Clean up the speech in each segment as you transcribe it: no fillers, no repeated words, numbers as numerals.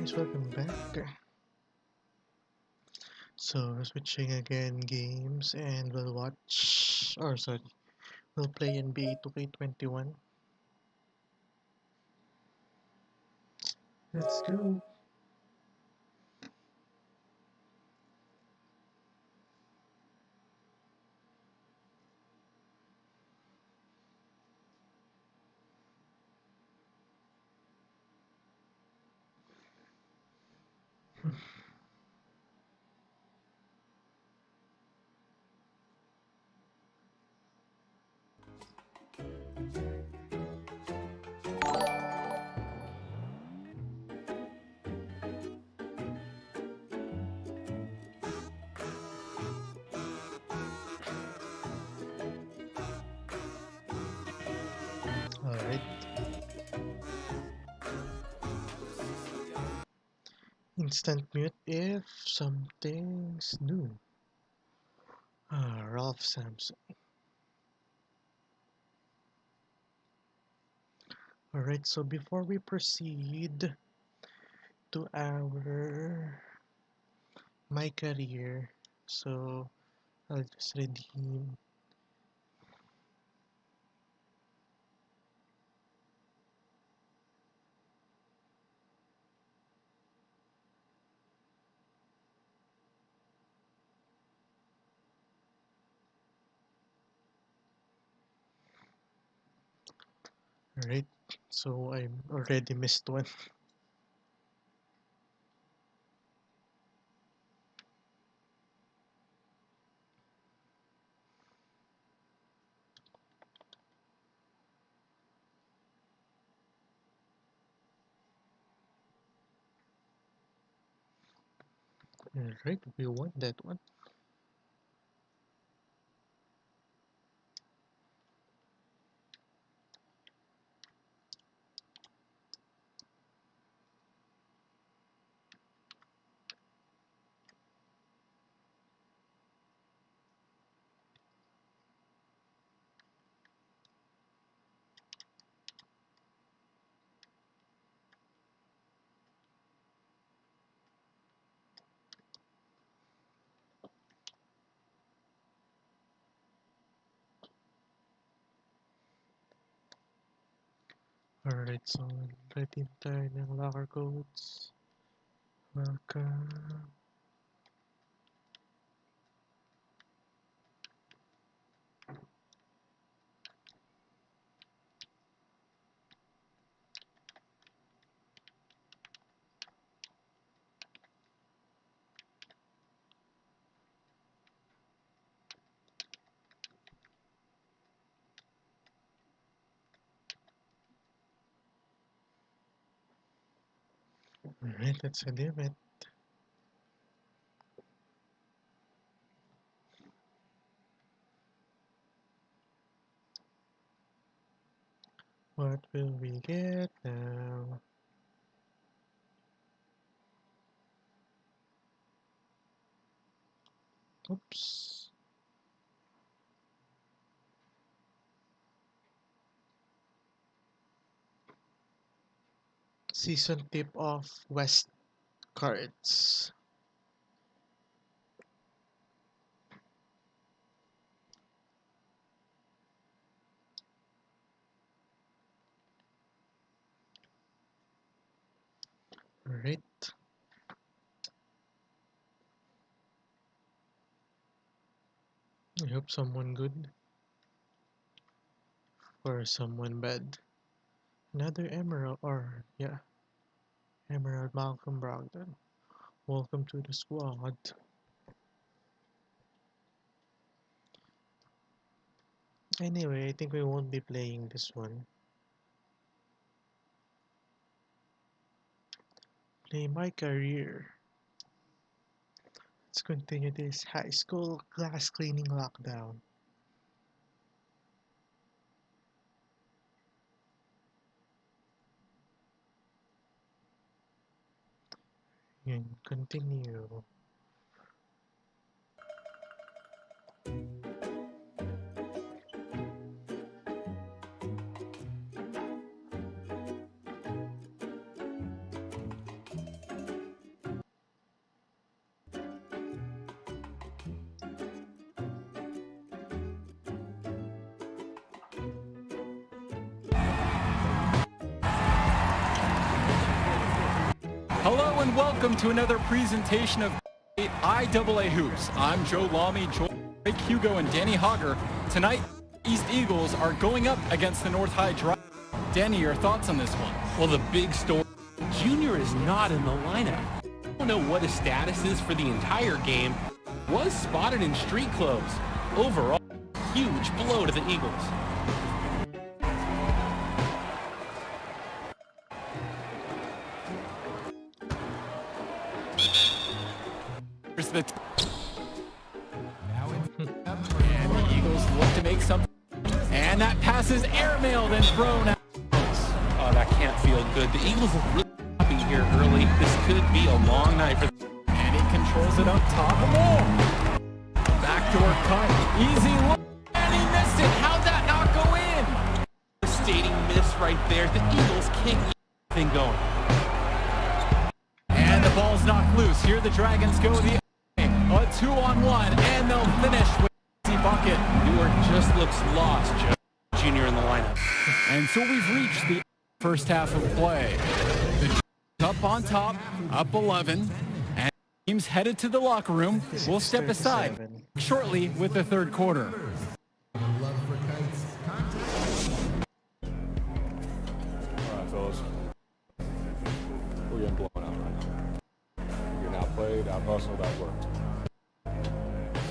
guys, welcome back. So we're switching again games and we'll we'll play NBA 2K21. Let's go. Alright. Instant mute if something's new. Ralph Sampson. Alright, so before we proceed to our My Career, so I'll just redeem. Alright, so I already missed one. Alright, we won that one. Alright, so ready tayo ng locker codes. Welcome. Alright, let's redeem it. What will we get now? Oops. Season tip of West cards. Alright. I hope someone good or someone bad. Another Emerald Emerald Malcolm Brogdon. Welcome to the squad. Anyway, I think we won't be playing this one. Play my career. Let's continue this high school glass cleaning lockdown. And continue. Hello and welcome to another presentation of IAA Hoops. I'm Joe Lamy, Drake Hugo, and Danny Hogger. Tonight, East Eagles are going up against the North High Drive. Danny, your thoughts on this one? Well, the big story, Junior is not in the lineup. I don't know what his status is for the entire game. Was spotted in street clothes. Overall, huge blow to the Eagles. Here's the and the Eagles look to make something. And that pass is airmailed and thrown out. Oh, that can't feel good. The Eagles are really happy here early. This could be a long night for them. And he controls it up top of the wall. Backdoor cut. Easy look. And he missed it. How'd that not go in? Devastating miss right there. The Eagles can't get anything going. And the ball's knocked loose. Here the Dragons go the a 2-on-1, and they'll finish with an easy bucket. Newer just looks lost, Joe. Junior in the lineup. And so we've reached the first half of play. The up on top, up 11, and teams headed to the locker room. We'll step aside shortly with the third quarter. All right, fellas. We're getting blown out right now. We're getting outplayed, out-hustled, outworked.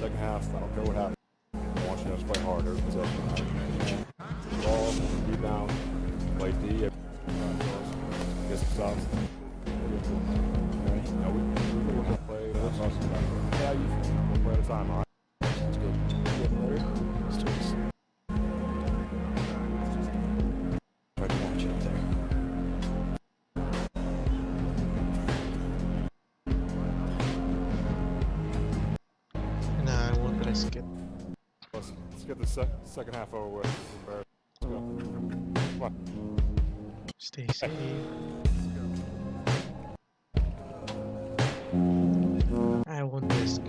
Second half, I don't care what happens. I want you to play harder. It's up tonight. Ball, rebound, play D. All right, fellas. Get some stops. Now we're going to play out-hustled, outworked. Yeah, one play at a time, all right? That's good. Getting ready? Let's do this. Try to watch out there. Nah, I won't risk it. Let's get the second half over with. Let's go. Come on. Stay safe. I won't risk.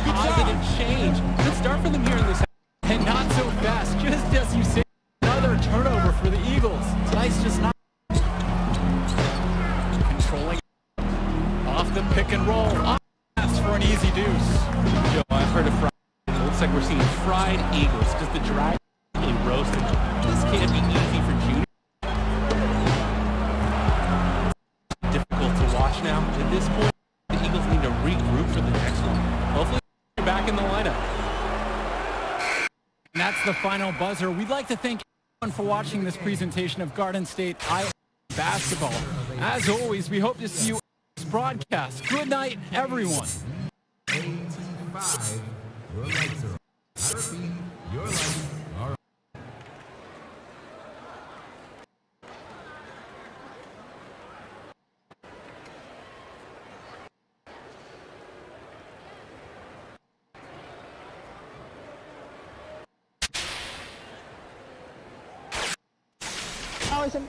Positive change. Good start for them here in this. And not so fast, just as you say. Another turnover for the Eagles. Nice, just not controlling off the pick and roll. Pass for an easy deuce. Joe, I've heard of fried. It looks like we're seeing fried Eagles. Just the drag really roasted. This can't be easy for Junior. Difficult to watch now. At this point, the Eagles need to regroup for the next one. Hopefully, they're back in the lineup. And that's the final buzzer. We'd like to thank everyone for watching this presentation of Garden State basketball. As always, we hope to see you on this broadcast. Good night, everyone. 85. Your lights are on. I repeat, your lights are on.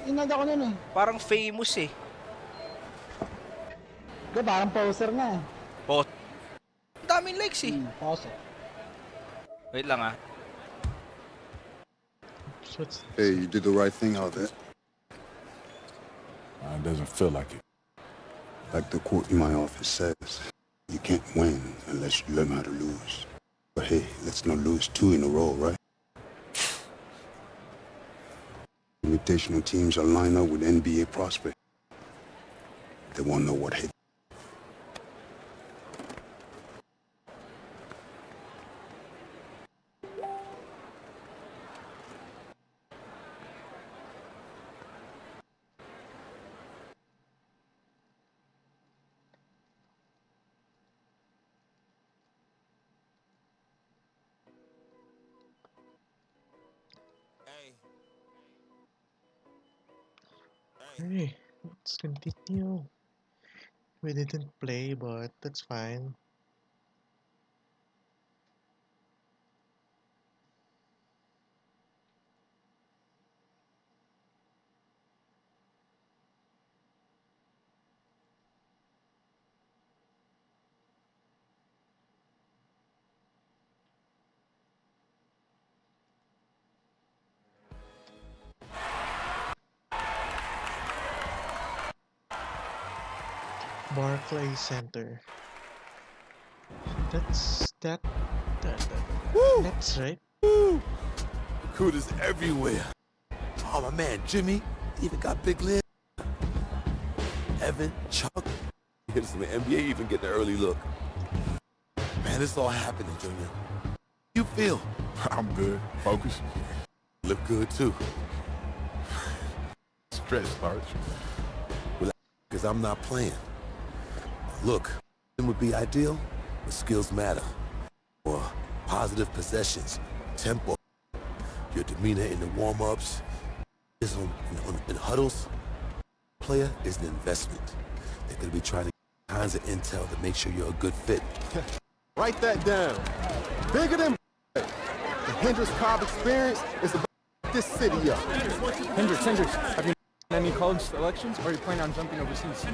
Inag ako nun eh. Parang famous eh. Di, parang poser nga eh. Ang daming likes eh. Poser. Wait lang ah. Hey, you did the right thing out there. It doesn't feel like it. Like the quote in my office says, you can't win unless you learn how to lose. But hey, let's not lose 2 in a row, right? invitational teams are lined up with NBA prospects. They won't know what hit. Okay, let's continue. We didn't play, but that's fine. Barclays Center. That's right. Recruiters everywhere. Oh, my man, Jimmy, even got big lips. Evan, Chuck, here's some NBA even getting an early look. Man, this all happening, Junior. You feel? I'm good. Focus. Look good, too. Stretch, Starch. Because I'm not playing. Look, it would be ideal, but skills matter. Or positive possessions, tempo, your demeanor in the warm-ups, in huddles. Player is an investment. They're going to be trying to get kinds of intel to make sure you're a good fit. Write that down. Bigger than the Hendrix Cobb experience is about this city up. Hendrix, have you done any college selections, or are you planning on jumping overseas?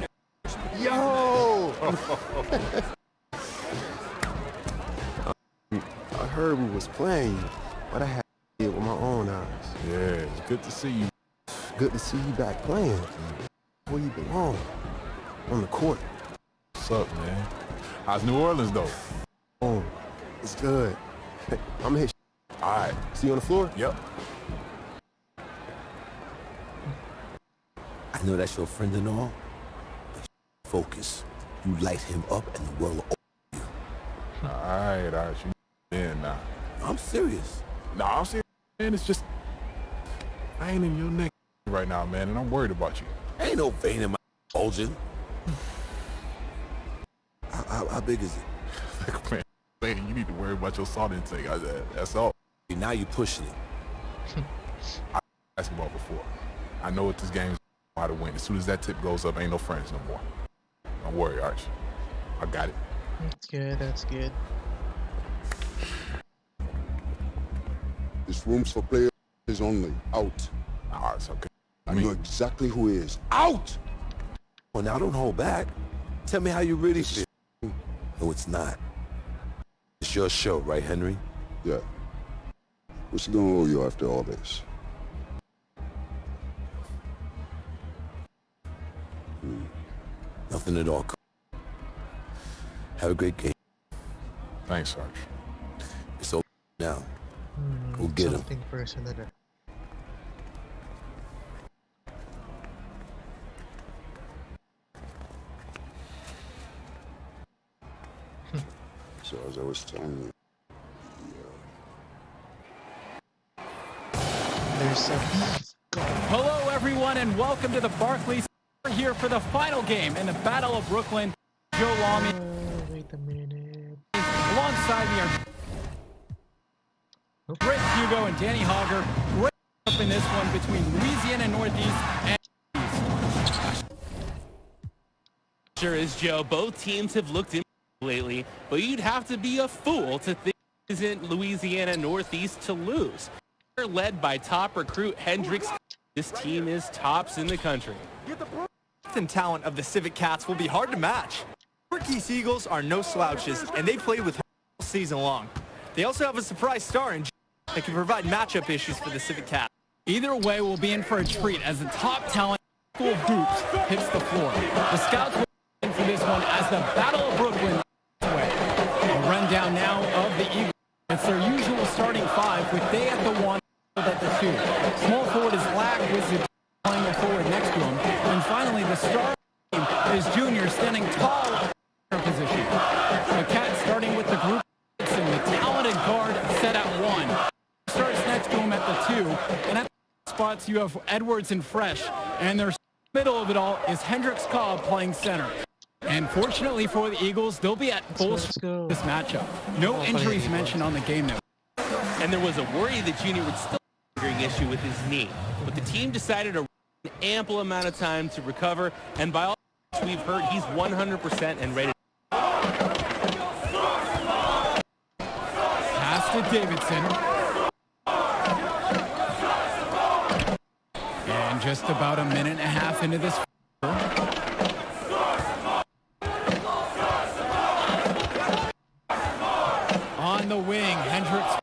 Yo! I heard we was playing, but I had to see it with my own eyes. Yeah, it's good to see you. Good to see you back playing. Where you belong. On the court. What's up, man? How's New Orleans, though? Oh, it's good. Hey, I'm gonna hit. All right. See you on the floor? Yep. I know that's your friend and all, but focus. You light him up and the world will open you. All right. You in now. I'm serious. No, I'm serious, man. It's just, I ain't in your neck right now, man, and I'm worried about you. Ain't no vein in my bulging. How big is it? Man, you need to worry about your salt intake. That's all. Now you pushing it. I basketball before. I know what this game is how to win. As soon as that tip goes up, ain't no friends no more. Don't worry, Arch. I got it. That's good. This room's for players only. Out. Nah, it's okay. I know exactly who is. Out! Well, now don't hold back. Tell me how you really feel. No, it's not. It's your show, right, Henry? Yeah. What's he gonna owe you after all this? Nothing at all. Have a great game. Thanks, Sarge. It's over now. Go get him. Something personal. So as I was telling you, There's a... Hello, everyone, and welcome to the Barclays. We're here for the final game in the Battle of Brooklyn. Joe Lamy. Wait a minute. Alongside me are Rick Hugo and Danny Hogger. Great up in this one between Louisiana Northeast and East. Sure is, Joe. Both teams have looked in lately, but you'd have to be a fool to think it isn't Louisiana Northeast to lose. They're led by top recruit Hendrix. This team is tops in the country. The talent of the Civic Cats will be hard to match. Northeast Eagles are no slouches, and they played with all season long. They also have a surprise star in that can provide matchup issues for the Civic Cats. Either way, we'll be in for a treat as the top talent school hoops hits the floor. The Scouts will be in for this one as the Battle of Brooklyn. A rundown now of the Eagles. It's their usual starting five with Day at the 1 at the 2. Small forward is Lack with is Junior standing tall in position. The Cats starting with the group and the talented guard set at 1. Starts next to him at the 2, and at the spots you have Edwards and Fresh, and their middle of it all is Hendricks Cobb playing center. And fortunately for the Eagles, they'll be at full this matchup. No injuries mentioned on the game note. And there was a worry that Junior would still have a issue with his knee, but the team decided to an ample amount of time to recover, and by all we've heard, he's 100% and ready. Pass to Davidson. And just about a minute and a half into this. On the wing, Hendricks.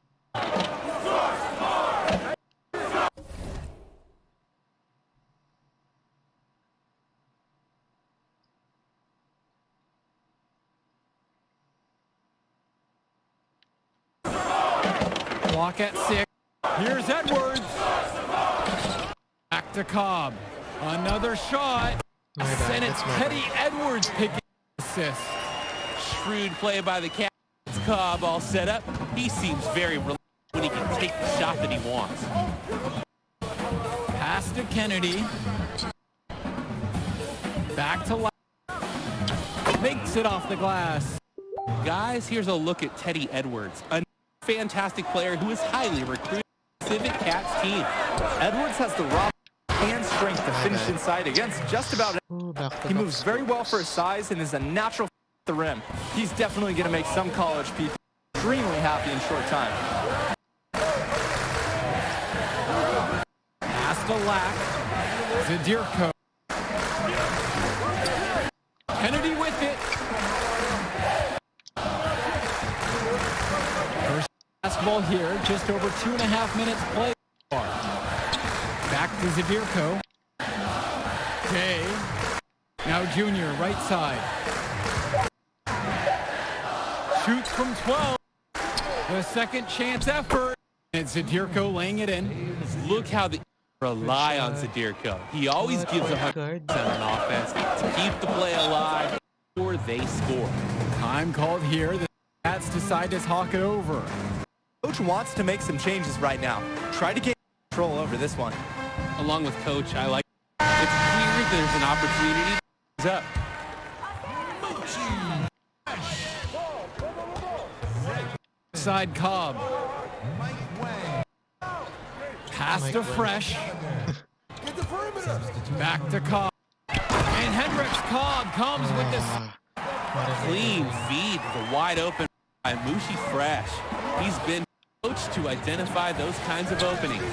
Clock at 6. Here's Edwards. Back to Cobb. Another shot. And it's Teddy Edwards picking assist. Shrewd play by the Cats. Cobb all set up. He seems very relaxed when he can take the shot that he wants. Pass to Kennedy. Back to Lyle. Makes it off the glass. Guys, here's a look at Teddy Edwards, a fantastic player who is highly recruited to the Civic Cats team. Edwards has the raw and strength to finish inside against just about anyone. He moves very well for his size and is a natural at the rim. He's definitely going to make some college people extremely happy in short time. Pass to Lack. Zadirko. Kennedy with it. First basketball here, just over 2.5 minutes play. Back to Zadirko. Day. Now Junior, right side. Shoots from 12. The second chance effort. And Zadirko laying it in. Look how they rely on Zadirko. He always gives 100% on offense to keep the play alive before they score. Time called here. The Cats decide to talk it over. Coach wants to make some changes right now. Try to gain control over this one. Along with Coach, I like it's clear there's an opportunity to up. Side Cobb. Pass to Fresh. Back to Cobb. And Hendricks Cobb comes with this clean feed to the wide open by Mushi Fresh. He's been coached to identify those kinds of openings.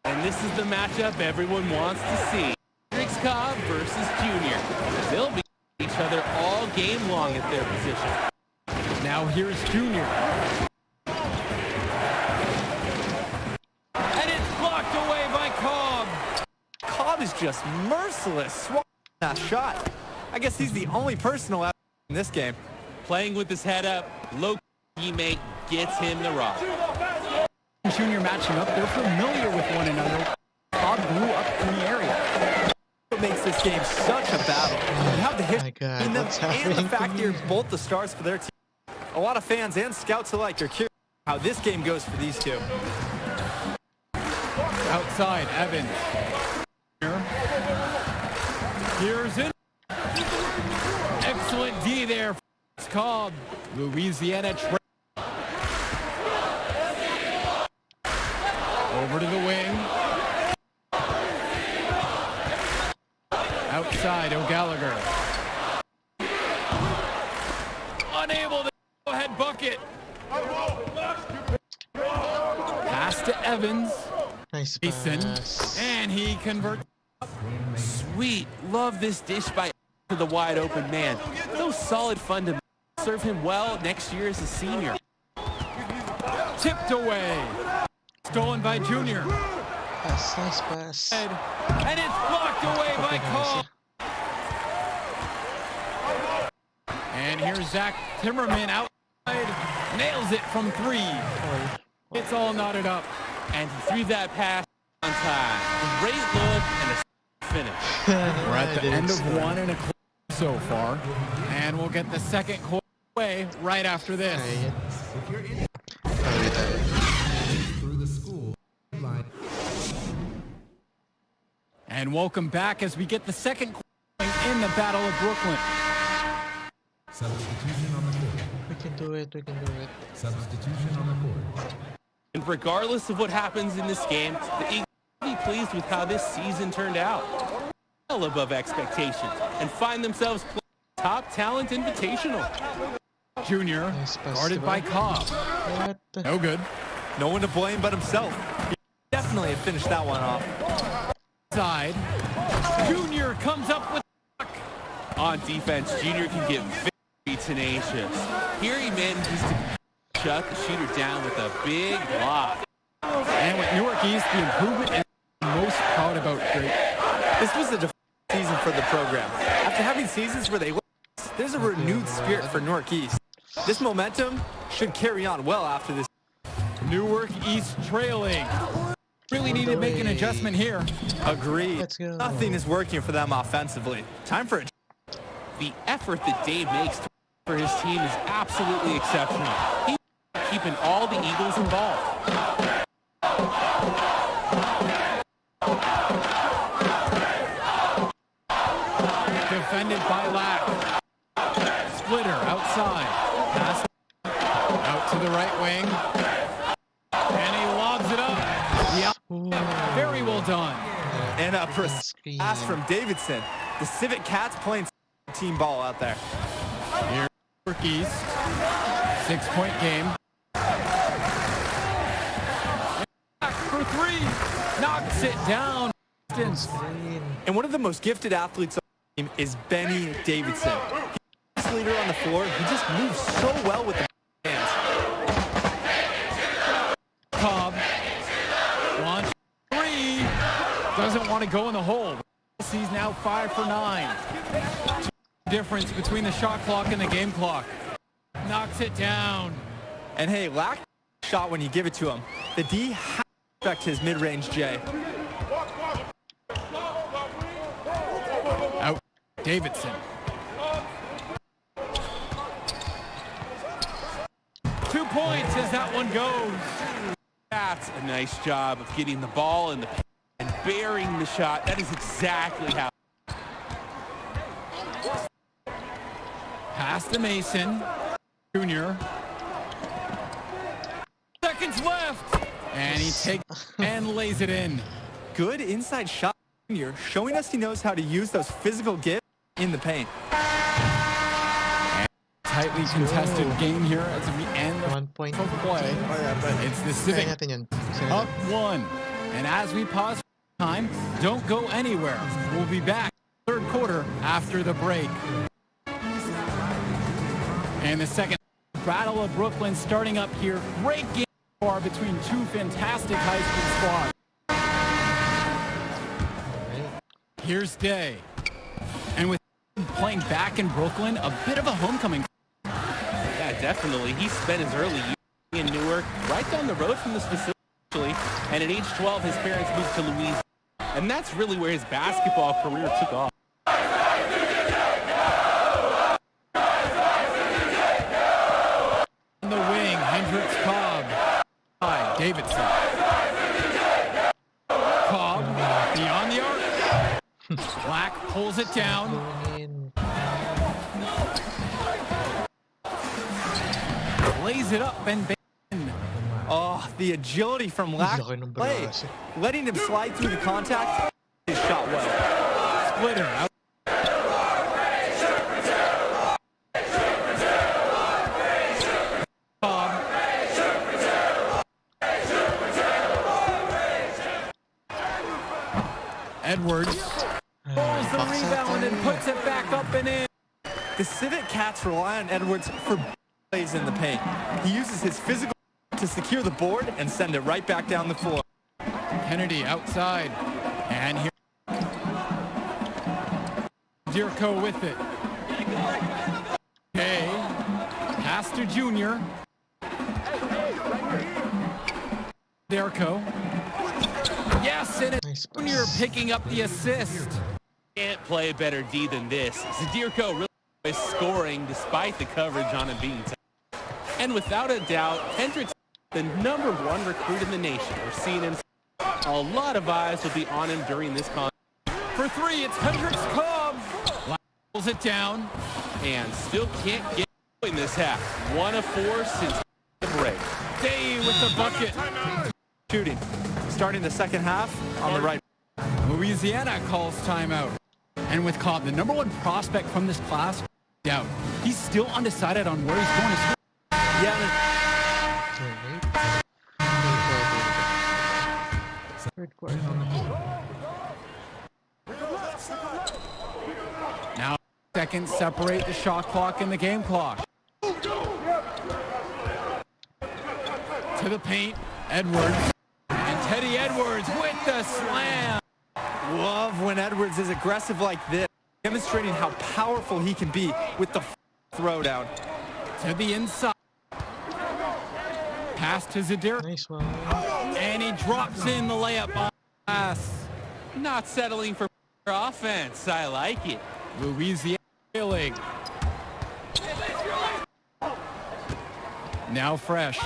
And this is the matchup everyone wants to see. Hendricks Cobb versus Junior. They'll be each other all game long at their position. Now here's Junior. And it's blocked away by Cobb. Cobb is just merciless. That shot. I guess he's the only person allowed in this game. Playing with his head up, low teammate gets him the rock. Junior matching up, they're familiar with one another. Cobb grew up in the area. What makes this game such a battle? You have the history in them and the fact they're both the stars for their team. A lot of fans and scouts alike are curious how this game goes for these two. Outside, Evans. Here's it. Excellent D there. Cobb. Louisiana. Over to the wing. Outside, O'Gallagher. Unable to go ahead bucket. Pass to Evans. Nice Mason. pass. And he converts. Sweet. Love this dish by to the wide open man. Those solid fundamentals serve him well next year as a senior. Tipped away. Stolen by Junior. Pass, nice pass. And it's blocked away by Cobb. And here's Zach Timmerman outside. Nails it from 3. It's all knotted up. And he threw that pass on time. Great look and a finish. We're at the end of one and a close so far. And we'll get the second quarter away right after this. Through the school line. And welcome back as we get the second quarter in the Battle of Brooklyn. Substitution on the court. We can do it. We can do it. Substitution on the court. And regardless of what happens in this game, the Eagles will be pleased with how this season turned out. Well above expectations and find themselves playing top talent invitational. Junior, guarded by Cobb. What the? No good. No one to blame but himself. He definitely had finished that one off. Side. Junior comes up with On defense, Junior can get very tenacious. Here he manages to shut the shooter down with a big block. And with Newark East, the improvement is most proud about. Great. This was a season for the program. After having seasons where they lost, there's a renewed spirit for Newark East. This momentum should carry on well after this. Newark East trailing. Really need to make an adjustment here. Agreed. Let's go. Nothing is working for them offensively. Time for a... The effort that Dave makes for his team is absolutely exceptional. He's keeping all the Eagles involved. Defended by Lack. Splitter outside. Pass out to the right wing. And he lobs it up. Yeah, very well done. And a pass from Davidson. The Civic Cats playing team ball out there. Here, Newark East. 6-point game. Back for three. Knocks it down. And one of the most gifted athletes on the team is Benny Davidson. He's the leader on the floor. He just moves so well with the hands. Cobb. Launch three. Doesn't want to go in the hole. He's now 5 for 9. Difference between the shot clock and the game clock. Knocks it down. And hey, Lack shot when you give it to him. The D has to respect his mid-range J. Out. Davidson. 2 points as that one goes. That's a nice job of getting the ball in the paint and burying the shot. That is exactly how. Pass to Mason. Junior. Seconds left. And he takes and lays it in. Good inside shot, Junior, showing us he knows how to use those physical gifts in the paint. Tightly contested game here as we end the 1 point. play. It's the Civic up 1. And as we pause for time, don't go anywhere. We'll be back third quarter after the break. And the second Battle of Brooklyn starting up here. Great game between two fantastic high school squads. Here's Day. And with playing back in Brooklyn, a bit of a homecoming. Yeah, definitely. He spent his early years in Newark, right down the road from this facility, actually. And at age 12, his parents moved to Louisiana. And that's really where his basketball career took off. On the wing, Hendricks Cobb. By Davidson. Cobb beyond the arc. Black pulls it down. Lays it up and bang. Oh, the agility from Lack play. Letting him slide through the contact. His shot well. Splitter out. Cobb. Edwards pulls the rebound and puts it back up and in. The Civic Cats rely on Edwards for plays in the paint. He uses his physical to secure the board and send it right back down the floor. Kennedy outside. And here Dirko with it. Okay. Pass to Junior. Dirko. Yes, and it's Junior picking up the assist. Can't play a better D than this. Zadirko really is scoring despite the coverage on him being tough. And without a doubt, Hendricks is the #1 recruit in the nation. We're seeing him. A lot of eyes will be on him during this contest. For three, it's Hendricks Cobb. Pulls it down. And still can't get in this half. 1 of 4 since the break. Day with the bucket. Shooting. Starting the second half on the right. Louisiana calls timeout. And with Cobb, the #1 prospect from this class, doubt. He's still undecided on where he's going to school. Yeah. Third quarter. Now seconds separate the shot clock and the game clock. To the paint, Edwards. And Teddy Edwards with the slam. Love when Edwards is aggressive like this, demonstrating how powerful he can be with the throwdown. To the inside. Pass to Zadir. Nice one. And he drops in the layup on pass. Not settling for offense. I like it. Louisiana trailing. Now Fresh.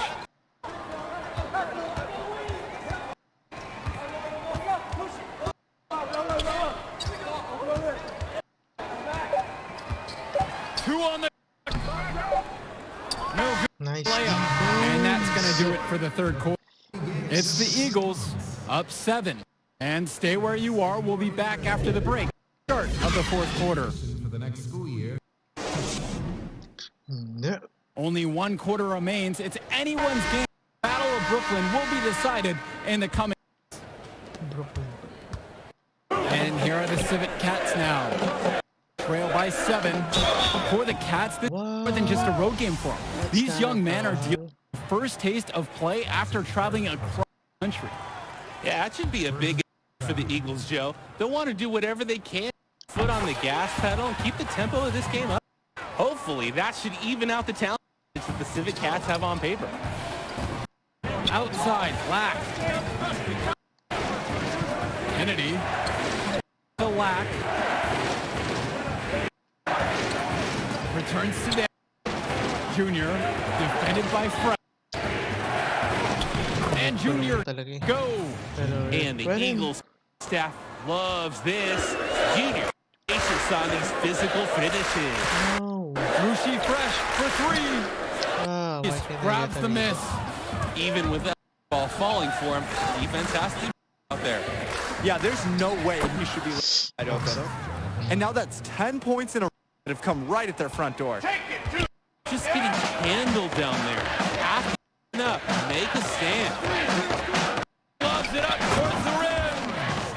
Two on the no good Nice. layup. And that's going to do it for the third quarter. It's the Eagles up 7. And stay where you are. We'll be back after the break. Start of the fourth quarter. For the next school year. No. Only 1 quarter remains. It's anyone's game. Battle of Brooklyn will be decided in the coming. Brooklyn. And here are the Civic Cats now. Trail by 7. For the Cats, this is more than just a road game for them. These young men are dealing with the first taste of play after traveling across the country. Yeah, that should be a big for the Eagles, Joe. They'll want to do whatever they can. Foot on the gas pedal and keep the tempo of this game up. Hopefully, that should even out the talent that the Civic Cats have on paper. Outside, Lack. Kennedy. To Lack. Returns to Dan. Junior. Defended by Fresh. And Junior go. And the Eagles staff loves this. Junior gracious on these physical finishes. No. Rushi Fresh for 3. Ah, He why can't I grabs get the that? miss. Even with that ball falling for him, defense has to be out there. Yeah, there's no way he should be wide open. And now that's 10 points in a row that have come right at their front door. Just getting handled down there. Have to up, make a stand. Loves it up towards the rim.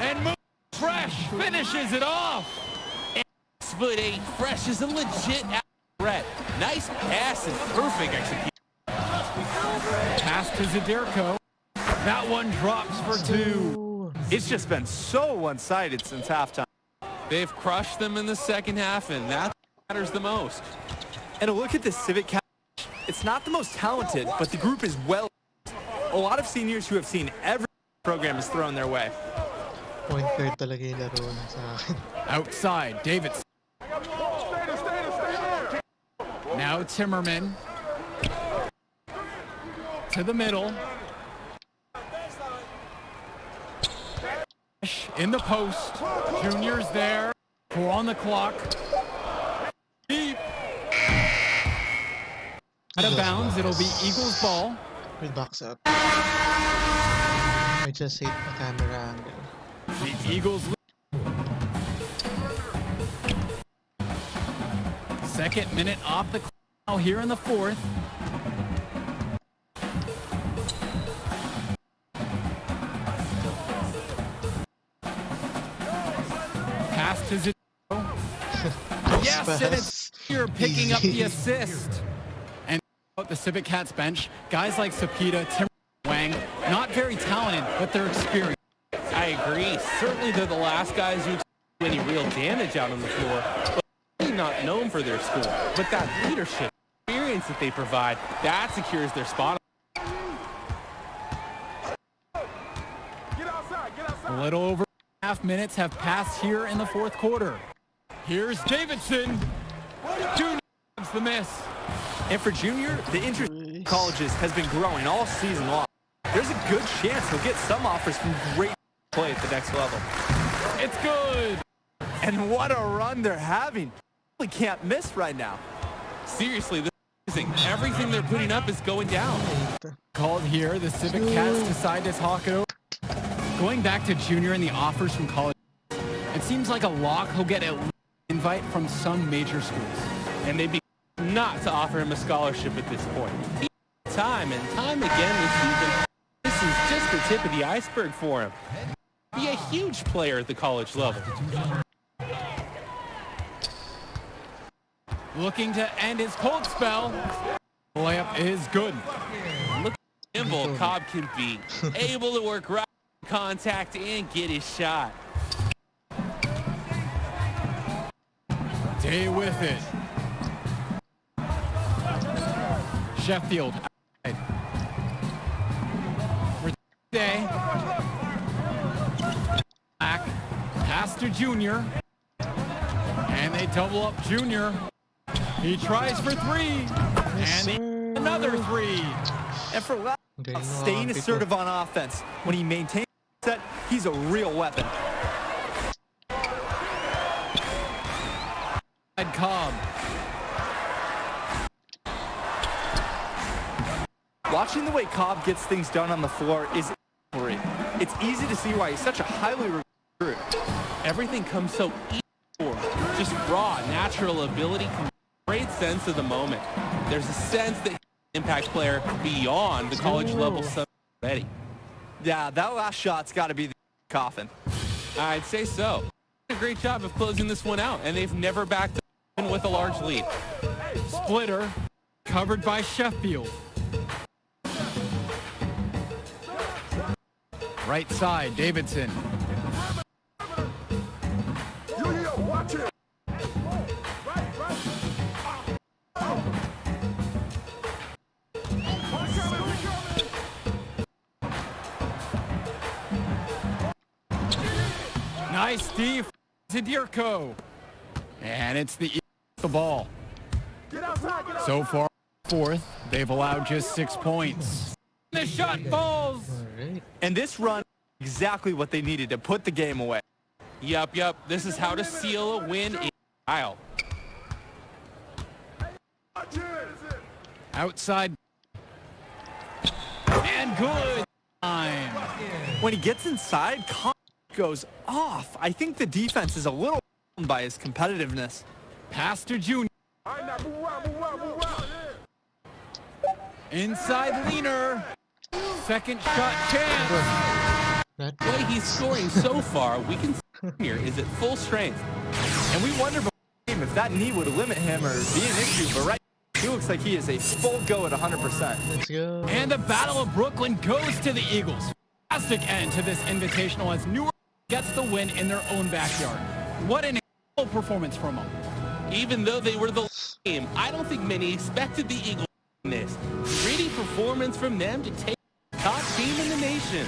And moves Fresh. Finishes it off. 6'8", Fresh is a legit threat. Nice pass and perfect execution. Pass to Zadirko. That one drops for 2. It's just been so one-sided since halftime. They've crushed them in the second half, and that matters the most. And a look at the Civic Cats. It's not the most talented, but the group is well. A lot of seniors who have seen every program is thrown their way. Point guard talaga yung laro na sa akin. Outside, Davidson. Now Timmerman. To the middle. In the post. Junior's there. 4 on the clock. Deep. Out of bounds. It'll be Eagles ball. With box out. I just hate the camera angle. The Eagles lead. Second minute off the clock now here in the fourth. Pass to Zidane. Yes, and it's here picking up the assist. And the Civic Cats bench, guys like Sapita, Tim Wang, not very talented, but they're experienced. I agree. Certainly they're the last guys who do any real damage out on the floor, but really not known for their school. But that leadership experience that they provide, that secures their spot. A little over half minutes have passed here in the fourth quarter. Here's Davidson. Junior grabs the miss. And for Junior, the interest in colleges has been growing all season long. There's a good chance he'll get some offers from great play at the next level. It's good. And what a run they're having. We can't miss right now. Seriously, this is amazing. Everything they're putting up is going down. Called here, the Civic Cats decide to talk it over. Going back to Junior and the offers from college, it seems like a lock he'll get an invite from some major schools. And they'd be not to offer him a scholarship at this point. Time and time again this season, this is just the tip of the iceberg for him. Be a huge player at the college level. Looking to end his cold spell. Layup is good. Look how nimble Cobb can be. Able to work right contact and get his shot. Day with it. Sheffield. Day. Back. Pass to Junior. And they double up Junior. He tries for three. And another three. And for Lau, staying assertive on offense. When he maintains set, he's a real weapon. Cobb. Watching the way Cobb gets things done on the floor is great. It's easy to see why he's such a highly recruited. Everything comes so easy for him. Just raw, natural ability, great sense of the moment. There's a sense that he's an impact player beyond the college level already. Yeah, that last shot's got to be the coffin. I'd say so. A great job of closing this one out, and they've never backed up with a large lead. Splitter, covered by Sheffield. Right side, Davidson. Watch it. Nice Steve to Dirko. And it's the ball. So far, fourth, they've allowed just 6 points. The shot falls. And this run is exactly what they needed to put the game away. Yup. This is how to seal a win in style. Outside. And good time. When he gets inside, goes off. I think the defense is a little by his competitiveness. Pass to Junior. Inside leaner. Second shot chance. The way he's scoring so far, we can see here is at full strength. And we wonder before the game if that knee would limit him or be an issue, but right now, he looks like he is a full go at 100%. Let's go. And the Battle of Brooklyn goes to the Eagles. Fantastic end to this invitational as Newark gets the win in their own backyard. What an incredible performance from them. Even though they were the game, I don't think many expected the Eagles to win this. Gritty performance from them to take the top team in the nation.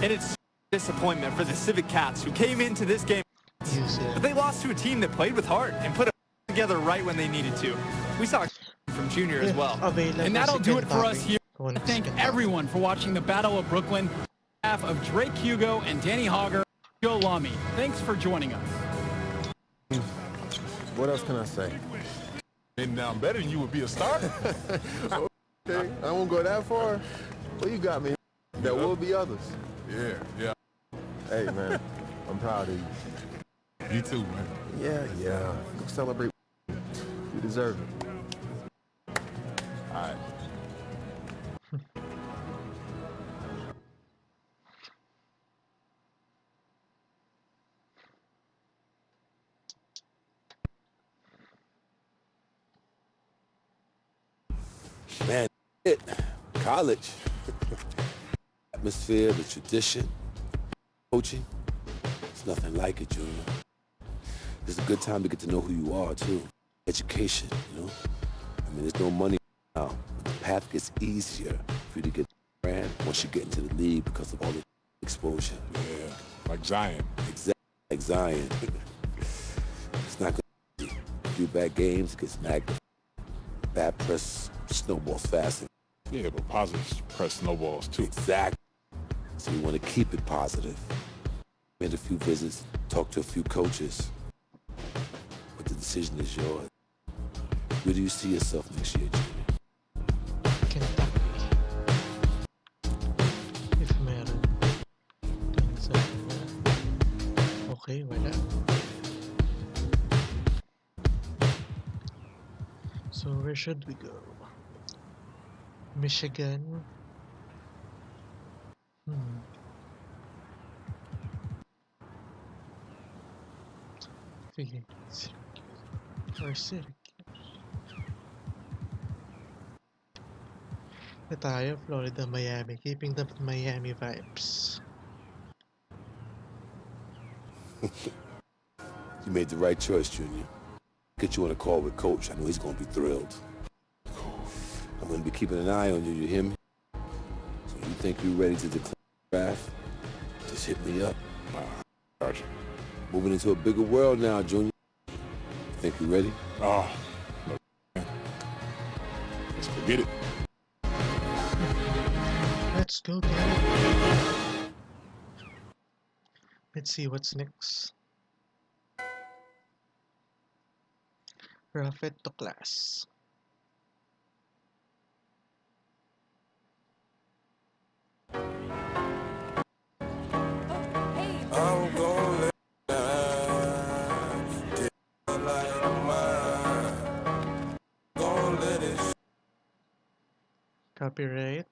And it's disappointment for the Civic Cats, who came into this game, but they lost to a team that played with heart and put it together right when they needed to. We saw from Junior as well. And that'll do it for us here. I thank everyone for watching the Battle of Brooklyn. Half of Drake Hugo and Danny Hogger, Joe Lamy. Thanks for joining us. What else can I say? And now better than you would be a starter. Okay, I won't go that far. Well, you got me. There will be others. Yeah. Hey, man, I'm proud of you. You too, man. Yeah. Go celebrate. You deserve it. All right. Man, college. Atmosphere, the tradition, coaching. It's nothing like it, Junior. It's a good time to get to know who you are, too. Education, you know? I mean, there's no money now. The path gets easier for you to get brand once you get into the league because of all the exposure. Yeah. Like Zion. Exactly, like Zion. It's not gonna be a few bad games, gets snagged. Bad press snowballs fast. Yeah, but positive press snowballs too. Exactly. So we want to keep it positive. Made a few visits, talked to a few coaches. But the decision is yours. Where do you see yourself next year, Jimmy? Kentucky. If meron. Okay, wala. So where should we go? Michigan? Sige. Or Syracuse. Tayo, Florida, Miami. Keeping the Miami vibes. You made the right choice, Junior. Get you on a call with Coach. I know he's going to be thrilled. I'm going to be keeping an eye on you, you hear me? So you think you're ready to declare the draft? Just hit me up. Gotcha. Moving into a bigger world now, Junior. Think you ready? Oh, no. Let's forget it. Let's go get it. Let's see what's next. Rough it to class. I'm gonna let it like mine. Gonna let it. Copyright.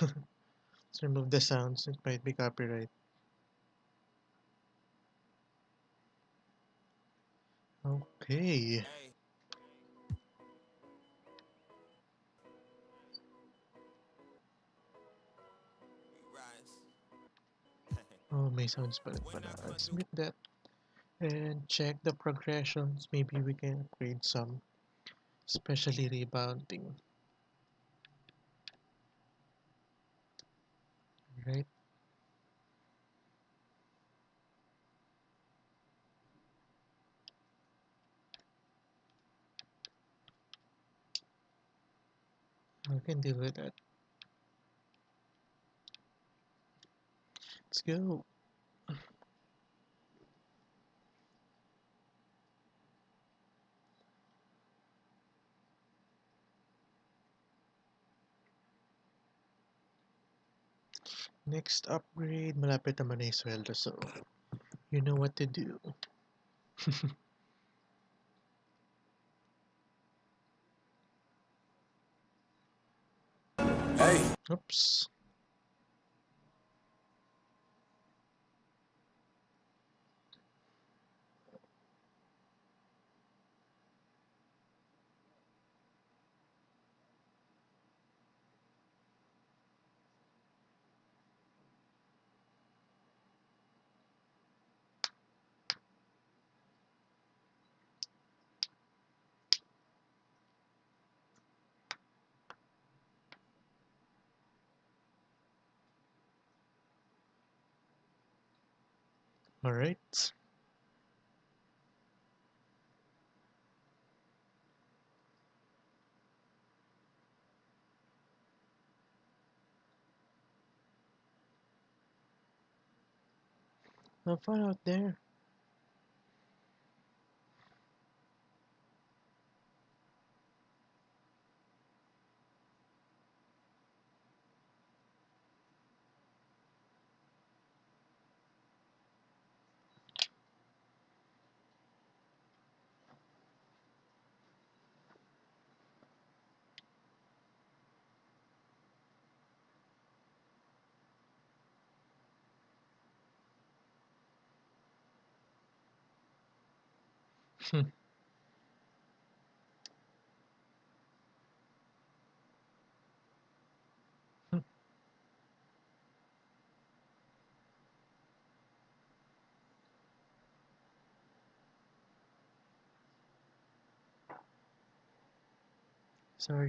Let's remove the sounds. It might be copyright. Okay. Oh, may sounds pa rin pala. Let's mute that. And check the progressions. Maybe we can upgrade some. Especially rebounding. Right? We can deal with that. Let's go. Next upgrade, malapit naman na yung sweldo, so you know what to do. Hey. Oops. All right. Have fun out there. Sorry.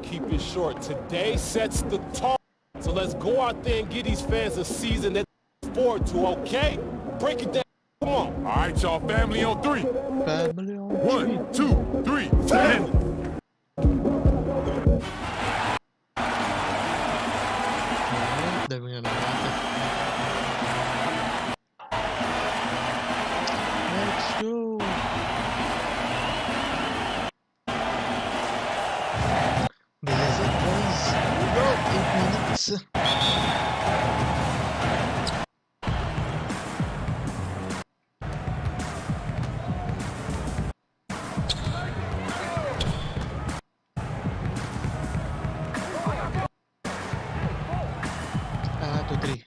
Keep it is short. Today sets the tone. So let's go out there and give these fans a season that they're forward to, okay? Break it down. Come on. All right, y'all. Family on three. Family on 1, 2, 3, family. Dami nga naman. Let's go! This is it, boys. We go! 8 minutes. To 3.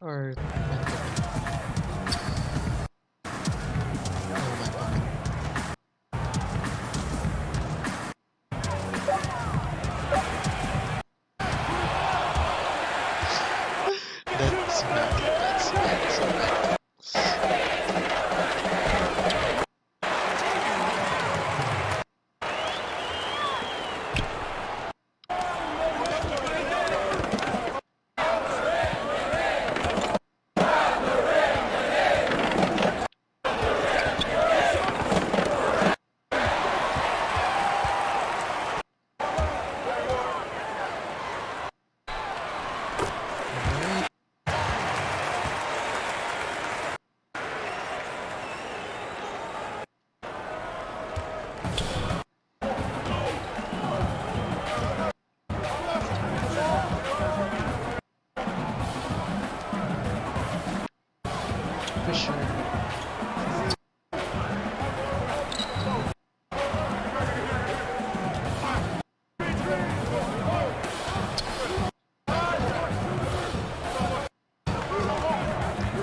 Or 1 to 3. That's bad. That's bad. So bad. For sure.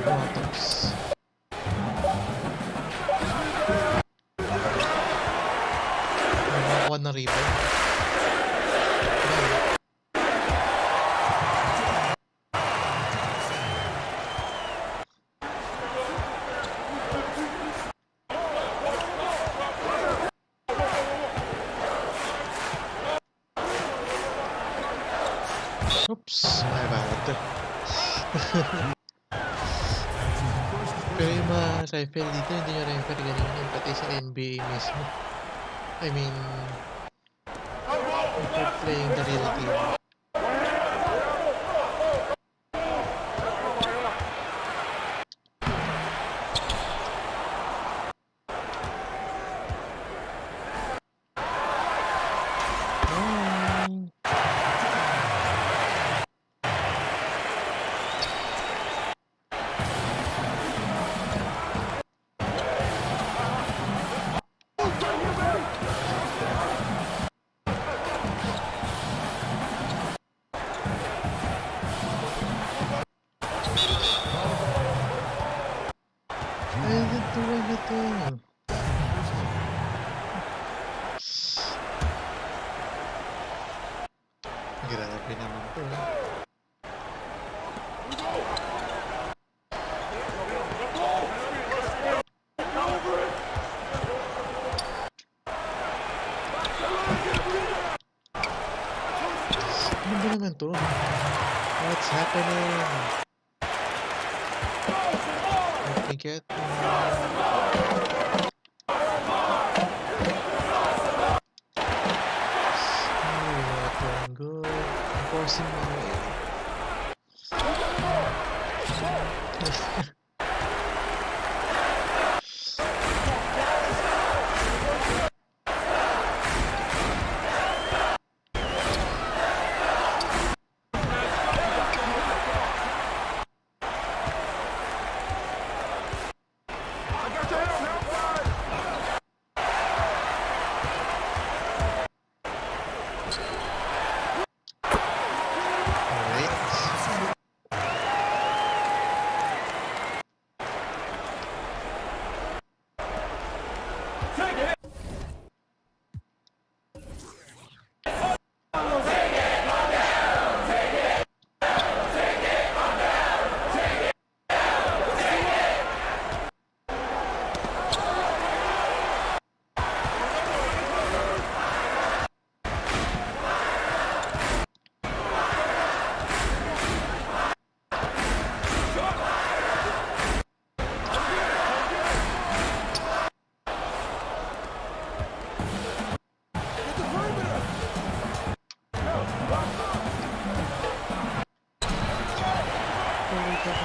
Waters. Nakakuha na rebound. Oops, my bad. Pero yung mga rifle dito, hindi nyo refer ganyan, pati sa NBA mismo. I mean, if you're playing the real game. I didn't do anything. Grabe naman to. Ano ba naman to? What's happening? Let me get not going good. I'm forcing my way.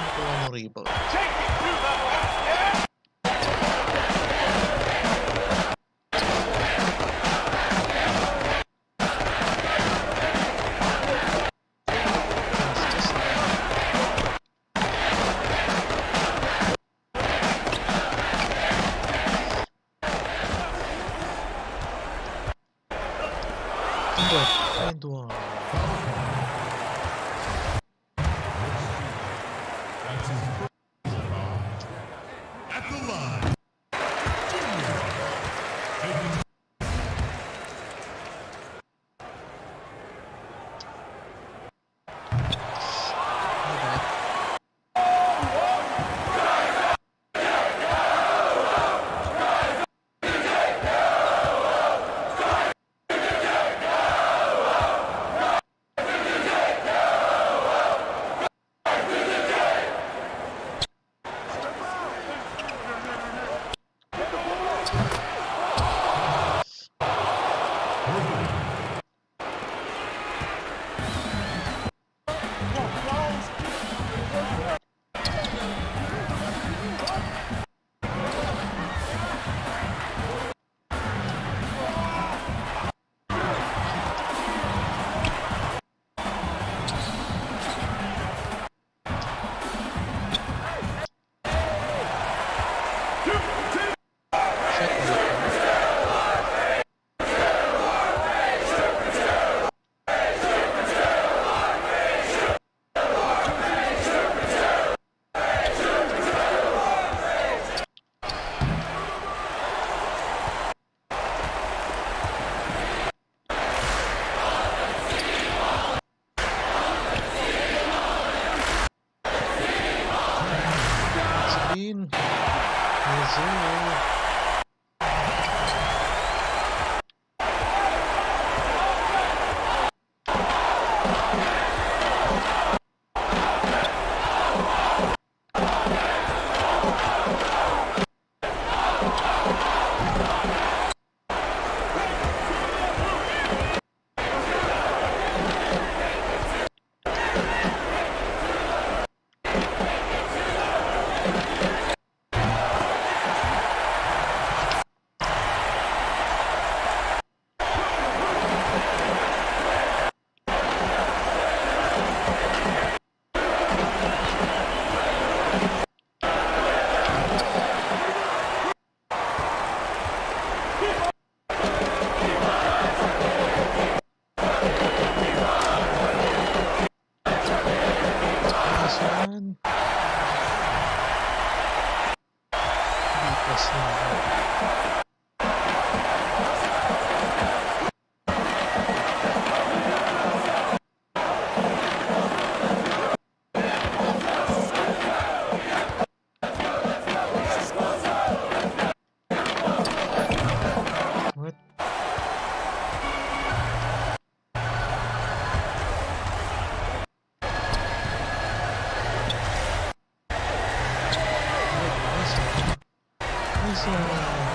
Nakuha mo rebound. And one. At the line. Green. Zero. Nice one. Because what? Nice one.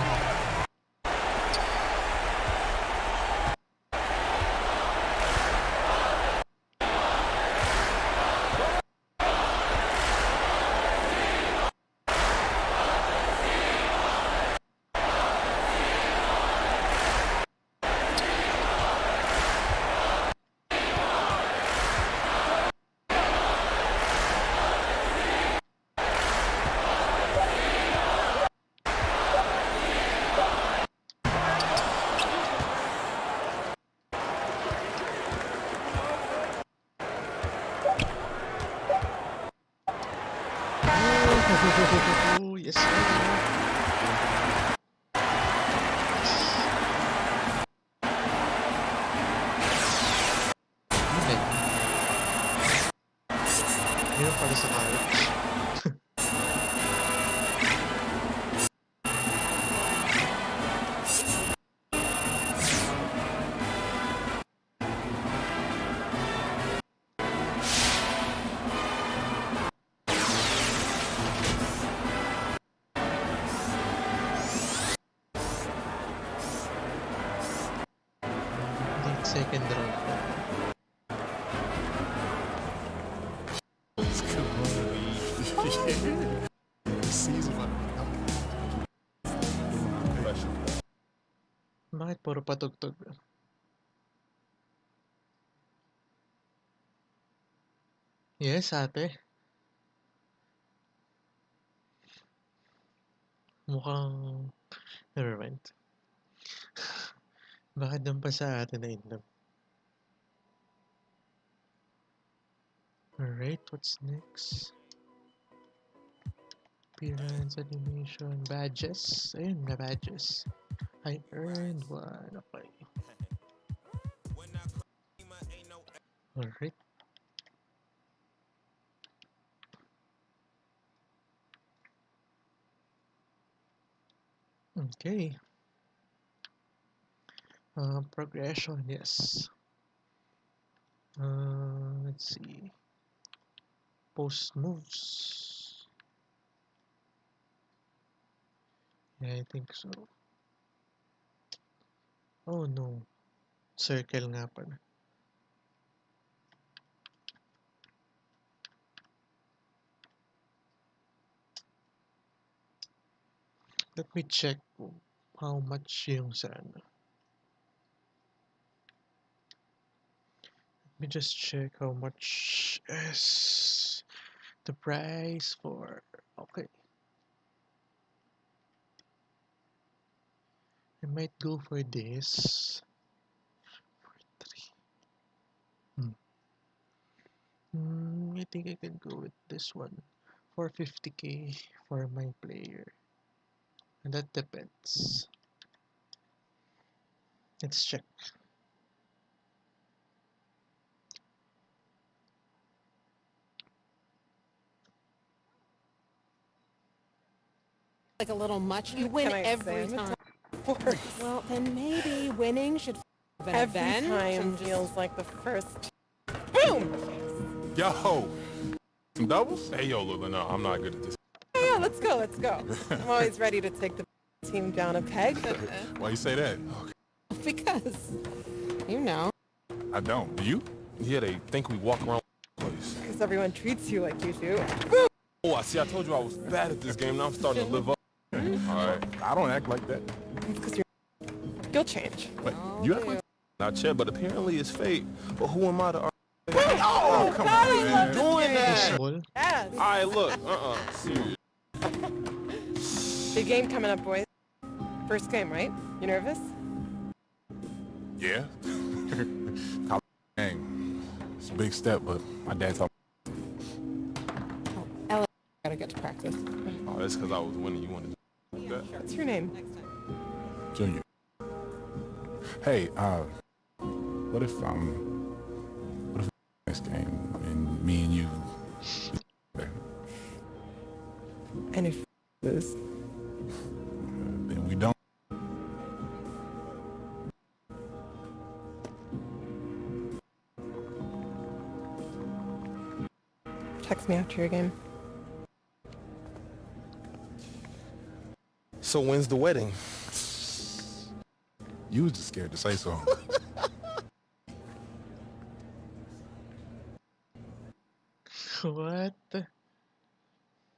Oh, yes, sir. Okay. Meron pala sa college. Late second round pa. Season Bakit puro patugtog? Yes, ate. Mukhang... Never mind. Bakit doon pa sa atin na itlog? Alright, what's next? Appearance, animation, badges. Ayun, na badges. I earned one. Okay. Alright. Okay. Progression, yes. Let's see. Post moves. Yeah, I think so. Oh no. Circle nga pala. Let me check how much yung sa ano. Let me just check how much is the price for... Okay. I might go for this. I think I can go with this one for 50k for my player. And that depends. Let's check. Like a little much. You win every time. Well, then maybe winning should Every time feels like the first. Boom! Yo! Some doubles? Hey, yo, Lula, no, I'm not good at this. Yeah, let's go, let's go. I'm always ready to take the team down a peg. Why you say that? Because, you know. I don't. Do you? Yeah, they think we walk around the place. Because everyone treats you like you do. Oh, I see, I told you I was bad at this game. Now I'm starting to live up. All right, I don't act like that. Because you'll change. Wait, you act like not yet, but apparently it's fate. But who am I to argue? Oh, come on, man. doing that. Yes. All right, look, serious. Big game coming up, boys. First game, right? You nervous? Yeah. Dang. It's a big step, but my dad told me. Oh, Ella, gotta get to practice. Oh, that's because I was winning. You wanted to do that? What's your name? Junior. Hey, what if next game and me and you? And if lose? Then we don't. Text me after your game. So when's the wedding? You was just scared to say so. What?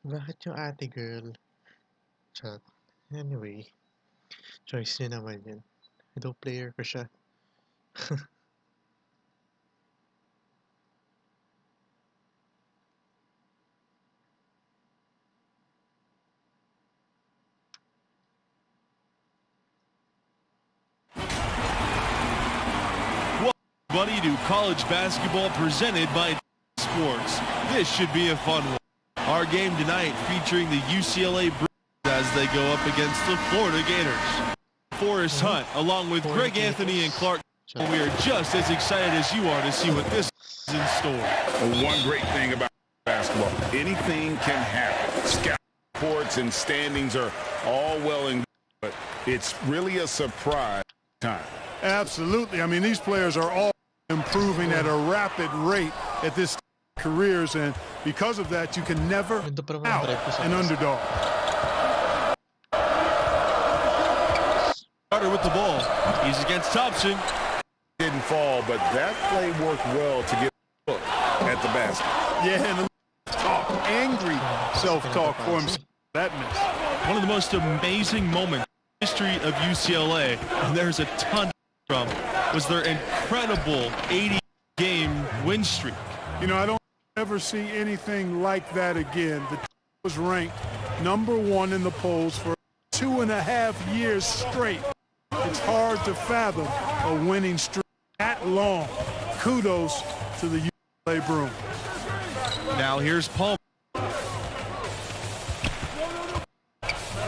Bakit yung ate girl? Chat. Anyway. Choice niya naman yan. Idol player ko siya. Buddy to college basketball presented by Sports. This should be a fun one. Our game tonight featuring the UCLA Bruins as they go up against the Florida Gators. Forrest Hunt along with Greg Anthony and Clark. We are just as excited as you are to see what this is in store. One great thing about basketball, anything can happen. Scout reports and standings are all well and good, but it's really a surprise time. Absolutely. I mean, these players are all improving at a rapid rate at this careers, and because of that, you can never out an underdog. Carter with the ball. He's against Thompson. Didn't fall, but that play worked well to get a look at the basket. Yeah, and angry self-talk for himself. That miss. One of the most amazing moments in the history of UCLA, and there's a ton from, was their incredible 80-game win streak. You know, I don't ever see anything like that again. The team was ranked #1 in the polls for 2.5 years straight. It's hard to fathom a winning streak that long. Kudos to the UCLA Bruins. Now here's Paul.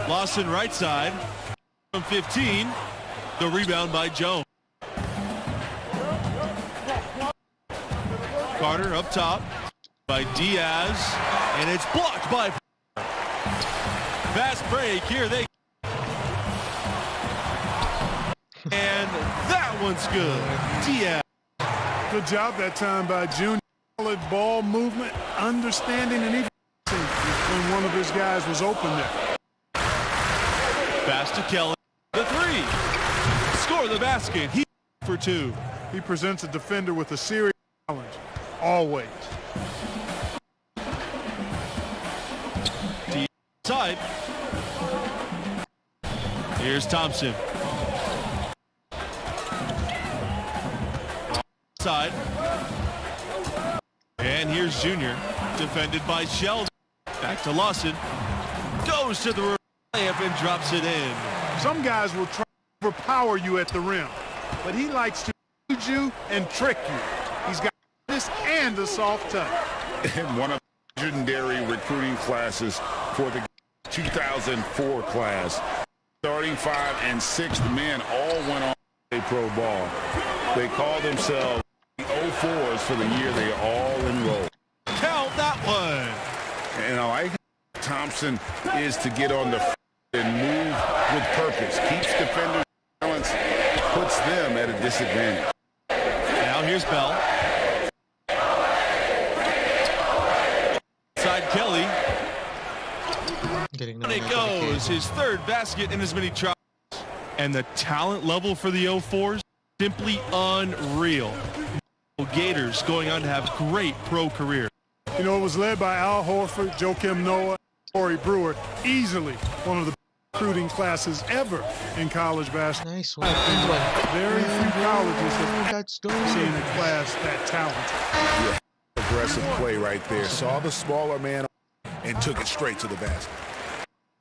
Lawson right side from 15. The rebound by Jones. Carter up top by Diaz, and it's blocked by. Fast break, here they. And that one's good. Diaz. Good job that time by Junior. Solid ball movement, understanding, and even when one of his guys was open there. Pass to Kelly. The three. Score the basket. He for two. He presents a defender with a serious challenge. Always. Side. Here's Thompson. Side. And here's Junior. Defended by Sheldon. Back to Lawson. Goes to the layup and drops it in. Some guys will try to overpower you at the rim, but he likes to lead you and trick you. He's got this and a soft touch. And one of the legendary recruiting classes for the 2004 class. Starting 5 and 6 men all went on a pro ball. They call themselves the 04s for the year they all enrolled. Count that one. And I like Thompson is to get on the and move with purpose. Keeps defenders balance, puts them at a disadvantage. Now here's Bell. Side Kelly. And it goes, his third basket in as many tries. And the talent level for the 04s, simply unreal. Gators going on to have great pro career. You know, it was led by Al Horford, Joakim Noah, Corey Brewer. Easily one of the recruiting classes ever in college basketball. Nice one. Very few colleges have seen a class that talented. Yeah, aggressive play right there. Saw the smaller man and took it straight to the basket.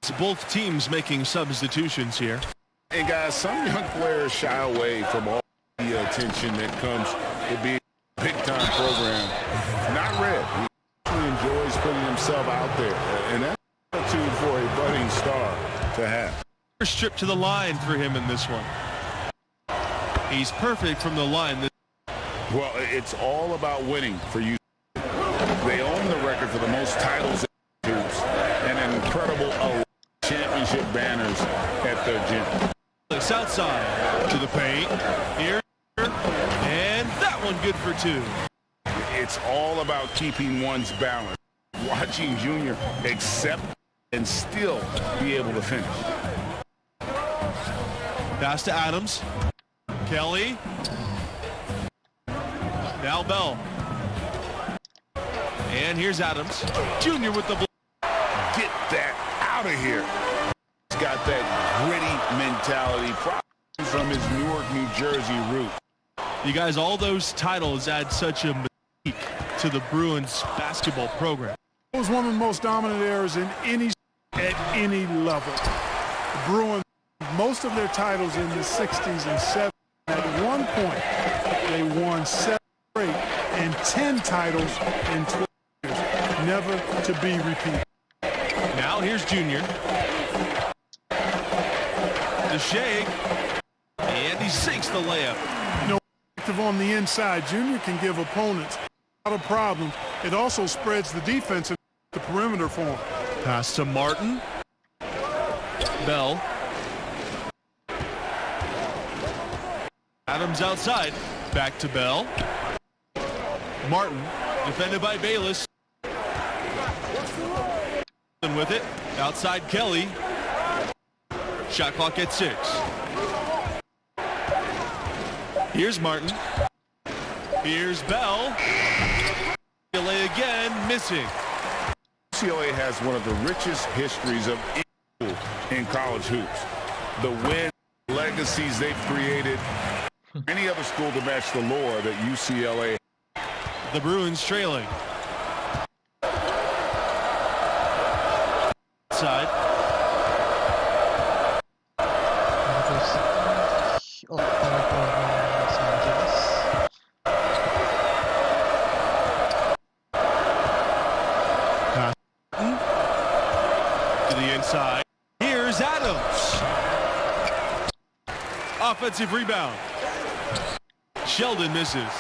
It's both teams making substitutions here. And guys, some young players shy away from all the attention that comes with being a big-time program. Not Red. He actually enjoys putting himself out there, and that's attitude for a budding star to have. First trip to the line for him in this one. He's perfect from the line. Well, it's all about winning for you. They own the record for the most titles and an incredible championship banners at their gym. South side to the paint. Here, and that one good for two. It's all about keeping one's balance. Watching Junior accept and still be able to finish. Pass to Adams. Kelly. Now Bell. And here's Adams. Junior with the block. Get that out of here. He's got that gritty mentality from his Newark, New Jersey roots. You guys, all those titles add such a mystique to the Bruins basketball program. It was one of the most dominant eras in at any level. The Bruins, most of their titles in the 60s and 70s. At one point, they won 7 straight and 10 titles in 12 years, never to be repeated. Now here's Junior. The shake, and he sinks the layup. You know, active on the inside, Junior can give opponents a lot of problems. It also spreads the defense in the perimeter for him. Pass to Martin. Bell. Adams outside. Back to Bell. Martin, defended by Bayless. With it. Outside Kelly. Shot clock at 6. Here's Martin. Here's Bell. Delay again, missing. UCLA has one of the richest histories of any school in college hoops. The win legacies they've created, any other school to match the lore that UCLA. The Bruins trailing. Side. To the inside. Here's Adams. Offensive rebound. Sheldon misses.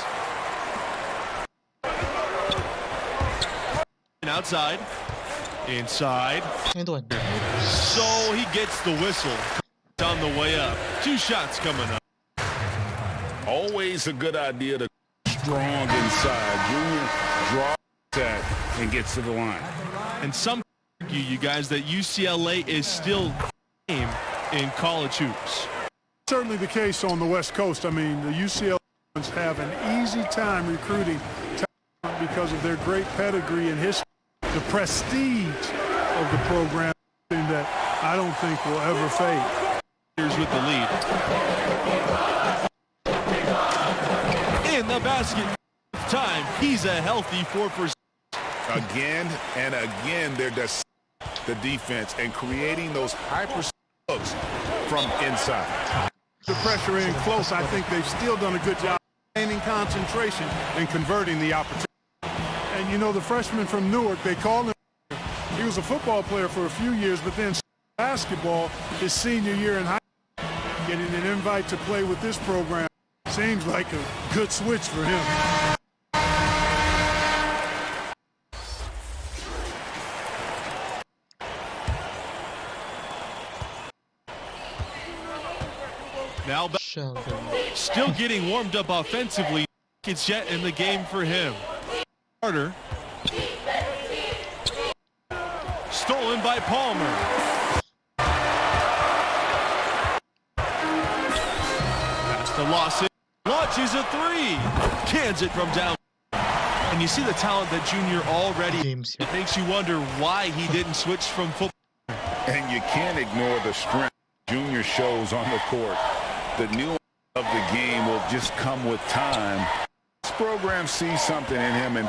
And outside. Inside. So he gets the whistle. On the way up. 2 shots coming up. Always a good idea to strong inside. Junior draws that and gets to the line. And some argue, you guys, that UCLA is still game in college hoops. Certainly the case on the West Coast. I mean, the UCLA have an easy time recruiting because of their great pedigree and history. The prestige of the program is something that I don't think will ever fade. Here's with the lead. In the basket. Time. He's a healthy 4%. Again and again, they're the defense and creating those high percent looks from inside. The pressure in close, I think they've still done a good job maintaining concentration and converting the opportunity. And you know, the freshman from Newark, they call him, he was a football player for a few years, but then basketball his senior year in high school, getting an invite to play with this program seems like a good switch for him. Now still getting warmed up offensively. It's yet in the game for him. Carter. Stolen by Palmer. That's the loss. Launches a 3. Cans it from down. And you see the talent that Junior already. It makes you wonder why he didn't switch from football. And you can't ignore the strength Junior shows on the court. The nuance of the game will just come with time. This program sees something in him and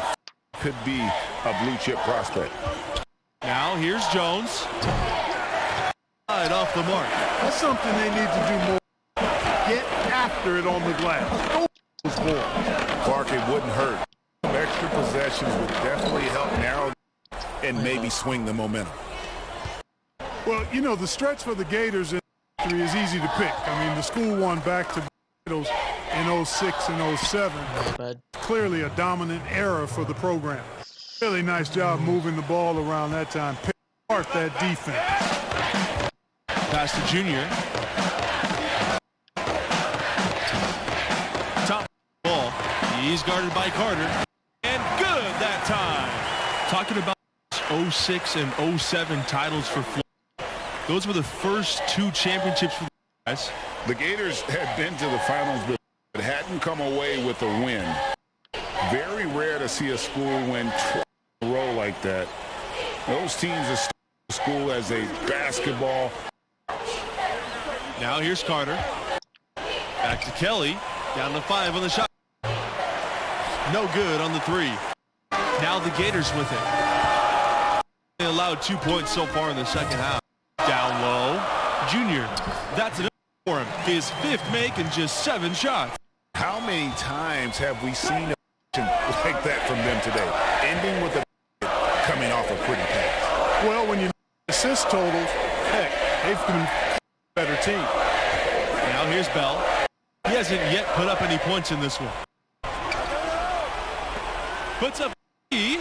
could be a blue chip prospect. Now here's Jones. Right off the mark. That's something they need to do more. Get after it on the glass. Clark, it wouldn't hurt. Extra possessions would definitely help narrow and maybe swing the momentum. Well, you know, the stretch for the Gators in history is easy to pick. I mean, the school won back to titles in 06 and 07. Clearly a dominant era for the program. Really nice job moving the ball around that time. Pick apart that defense. Pass to Junior. Top ball. He's guarded by Carter. And good that time. Talking about 06 and 07 titles for Florida. Those were the first 2 championships for the guys. The Gators had been to the finals but hadn't come away with a win. Very rare to see a school win twice in a row like that. Those teams are school as a basketball. Now here's Carter. Back to Kelly. Down to 5 on the shot. No good on the 3. Now the Gators with it. They allowed 2 points so far in the second half. Down low. Junior. That's enough for him. His 5th make and just 7 shots. How many times have we seen a like that from them today? Ending with a coming off a pretty pass. Well, when you assist totals, heck, they've been a better team. Now here's Bell. He hasn't yet put up any points in this one. Puts up E.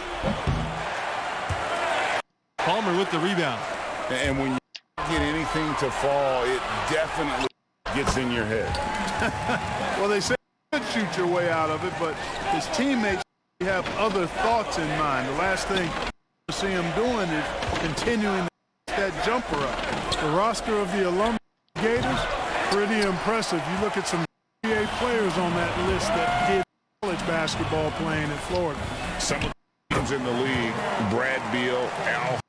Palmer with the rebound. And when you get anything to fall, it definitely gets in your head. Well, they say you could shoot your way out of it, but his teammates have other thoughts in mind. The last thing you see him doing is continuing that jumper up. The roster of the alumni Gators, pretty impressive. You look at some NBA players on that list that did college basketball playing in Florida. Some of teams in the league, Brad Beal, Al,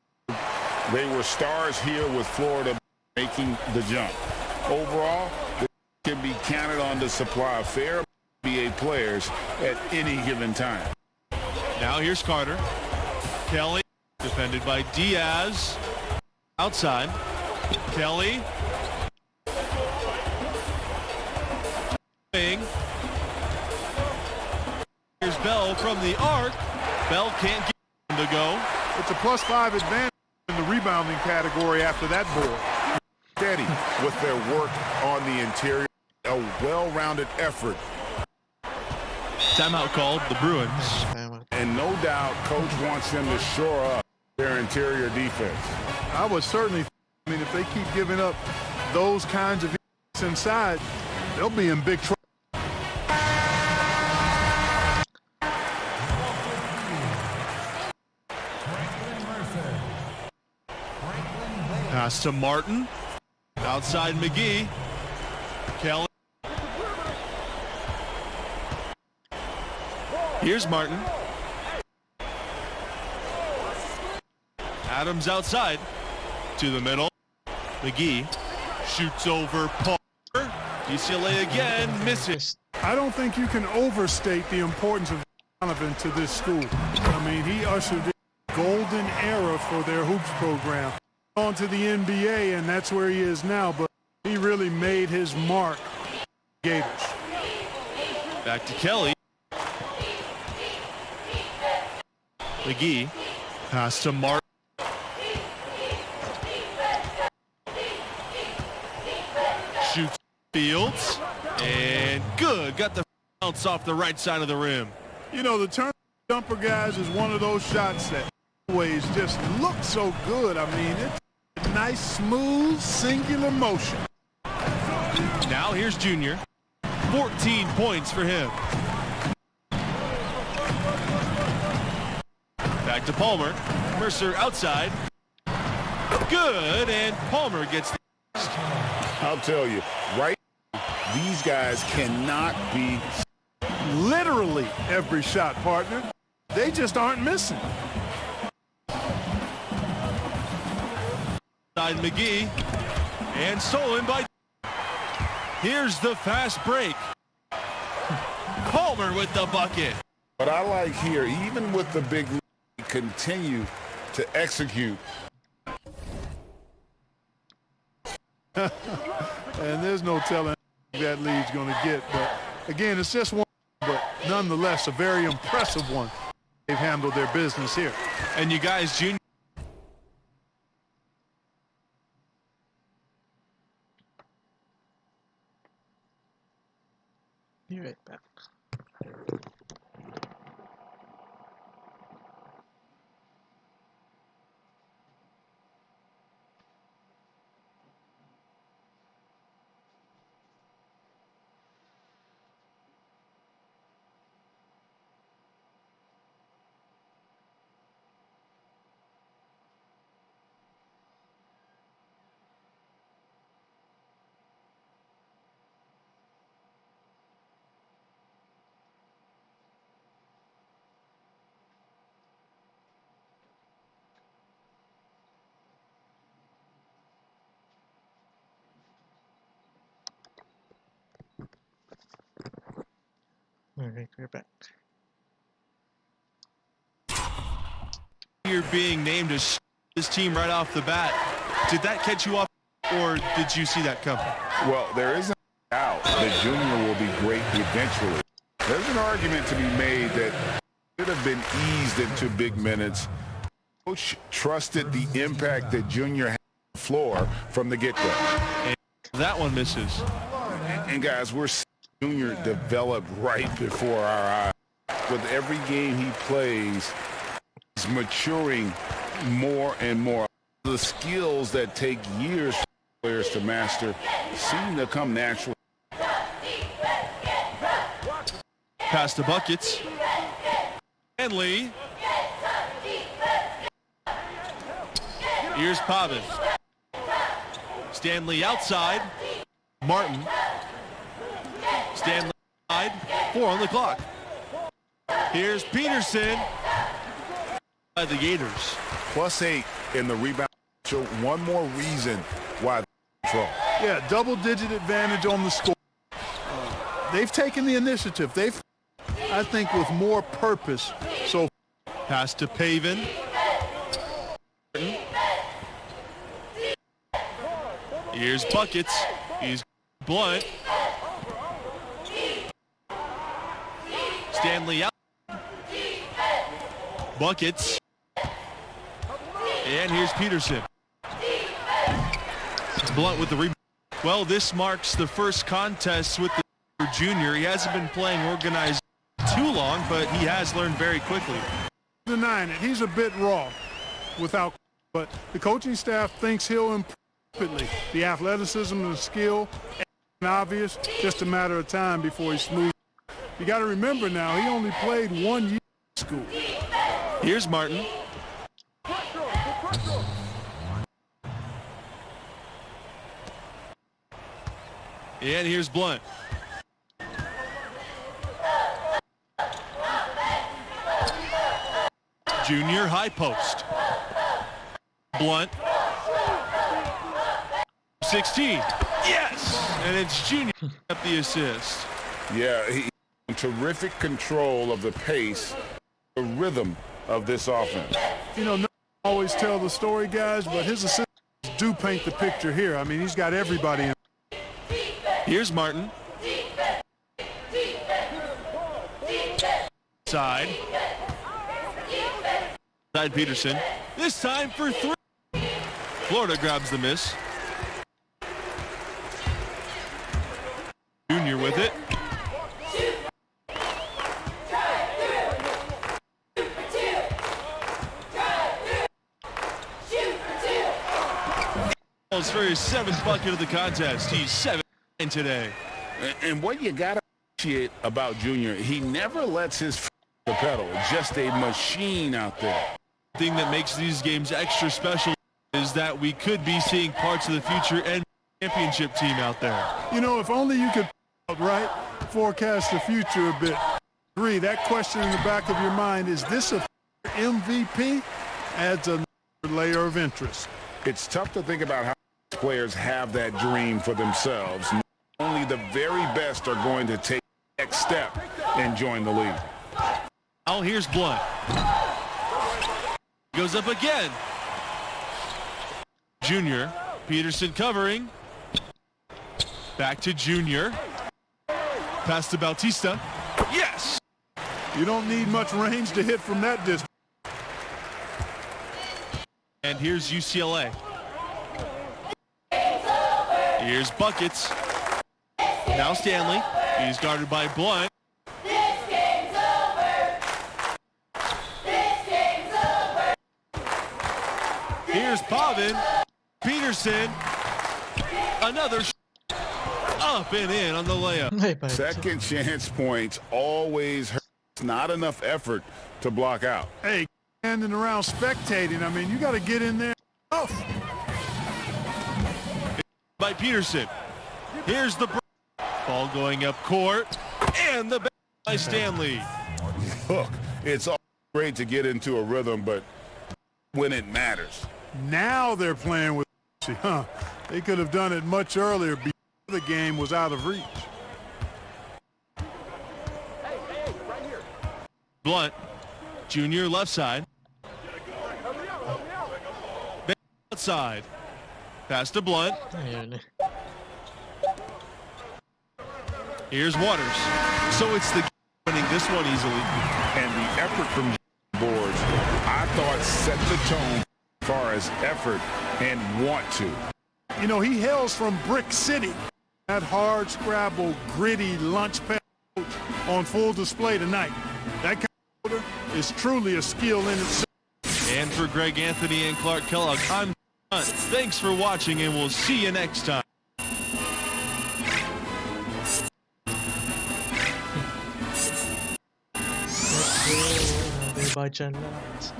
they were stars here with Florida making the jump. Overall, they can be counted on to supply fair NBA players at any given time. Now here's Carter. Kelly, defended by Diaz. Outside. Kelly. Here's Bell from the arc. Bell can't get him to go. It's a +5 advantage in the rebounding category after that board. Steady with their work on the interior. A well-rounded effort. Timeout called, the Bruins. And no doubt, coach wants them to shore up their interior defense. I would certainly, if they keep giving up those kinds of inside, they'll be in big trouble. Pass to Martin. Outside McGee. Kelly. Here's Martin. Adams outside. To the middle. McGee shoots over Palmer. UCLA again misses. I don't think you can overstate the importance of Donovan to this school. I mean, he ushered in a golden era for their hoops program. On to the NBA, and that's where he is now, but he really made his mark. Gators. Back to Kelly. McGee. Pass to Martin. Shoots Fields. And good. Got the bounce off the right side of the rim. You know, the turn jumper, guys, is one of those shots that always just look so good. I mean, it's a nice, smooth, singular motion. Now here's Junior. 14 points for him. Back to Palmer. Mercer outside. Good, and Palmer gets the... I'll tell you, right, these guys cannot be... Literally every shot, partner. They just aren't missing. Side McGee, and stolen by... Here's the fast break. Palmer with the bucket. But I like here, even with the big lead, continue to execute. And there's no telling that lead's going to get. But again, it's just one, but nonetheless a very impressive one. They've handled their business here. And you guys, Junior. Be right back. All right, we're back. You're being named as this team right off the bat. Did that catch you off, or did you see that coming? Well, there isn't a doubt that Junior will be great eventually. There's an argument to be made that should have been eased into big minutes. Coach trusted the impact that Junior had on the floor from the get-go. And that one misses. And guys, we're seeing Junior develop right before our eyes. With every game he plays, he's maturing more and more. The skills that take years for players to master seem to come naturally. Pass to buckets. Stanley. Here's Pavin. Stanley outside. Martin. Stanley outside. 4 on the clock. Here's Peterson. by the Gators. +8 in the rebound. So one more reason why control. Yeah, double-digit advantage on the score. They've taken the initiative. They've, I think, with more purpose. So pass to Pavin. Here's Buckets. He's Blunt. Stanley out. Buckets. And here's Peterson. Blunt with the rebound. Well, this marks the first contest with the junior. He hasn't been playing organized too long, but he has learned very quickly. Denying it. He's a bit raw without, but the coaching staff thinks he'll improve rapidly. The athleticism and the skill, and obvious, just a matter of time before he's smooth. You got to remember now, he only played 1 year in school. Here's Martin. And here's Blunt. Junior high post. Blunt. 16. Yes! And it's Junior at the assist. Yeah, he terrific control of the pace, the rhythm of this offense. You know, no one always tell the story, guys, but his assists do paint the picture here. I mean, he's got everybody in. Here's Martin. Side. Side Peterson. This time for 3. Florida grabs the miss. Junior with it. For his 7th bucket of the contest. He's 7 today. And what you got to appreciate about Junior, he never lets his foot the pedal. Just a machine out there. The thing that makes these games extra special is that we could be seeing parts of the future and championship team out there. You know, if only you could, right, forecast the future a bit. Agree, that question in the back of your mind, is this a MVP? Adds another layer of interest. It's tough to think about how players have that dream for themselves. Only the very best are going to take the next step and join the league. Oh, here's Blunt. Goes up again. Junior. Peterson covering. Back to Junior. Pass to Bautista. Yes! You don't need much range to hit from that distance. And here's UCLA. Here's Buckets. Now Stanley. He's guarded by Blunt. This game's over. This game's over. Here's Pavin. Peterson. Another up and in on the layup. Second chance points always hurt. Not enough effort to block out. Hey, standing around spectating, I mean, you got to get in there. Oh. By Peterson. Here's the ball going up court. And the back by Stanley. Look, it's all great to get into a rhythm, but when it matters. Now they're playing with, huh? They could have done it much earlier before the game was out of reach. Blunt. Junior left side. Outside. Pass to Blunt. Here's Waters. So it's the winning this one easily. And the effort from boards, I thought, set the tone as far as effort and want to. You know, he hails from Brick City. That hard scrabble, gritty lunch pass on full display tonight. That kind of order is truly a skill in itself. And for Greg Anthony and Clark Kellogg, I'm Hunt. Thanks for watching, and we'll see you next time. Bye, Streamlabs.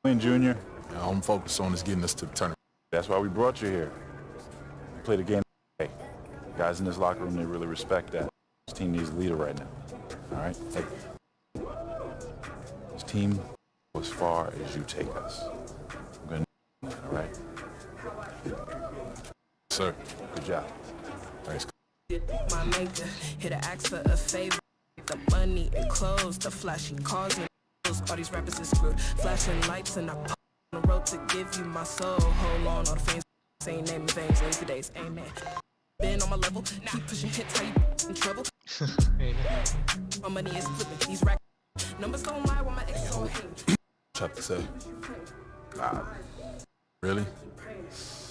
Win, Junior. I'm focused on is getting us to the tournament. That's why we brought you here. Play the game. Guys in this locker room, they really respect that. This team needs a leader right now. All right? Hey. This team go as far as you take us. I'm going to need that, all right? Sir, good job. Thanks. My maker, here to ask for a favor. The money and clothes, the flashy cars and all these rappers is screwed. Flashing lights and I pop on the road to give you my soul. Hold on, all the fans saying name and veins, lazy days, amen. Been on my level, keep pushing hits, how you in trouble. My money is flipping, these rack numbers don't lie when my ex on him. Tough to say. Really?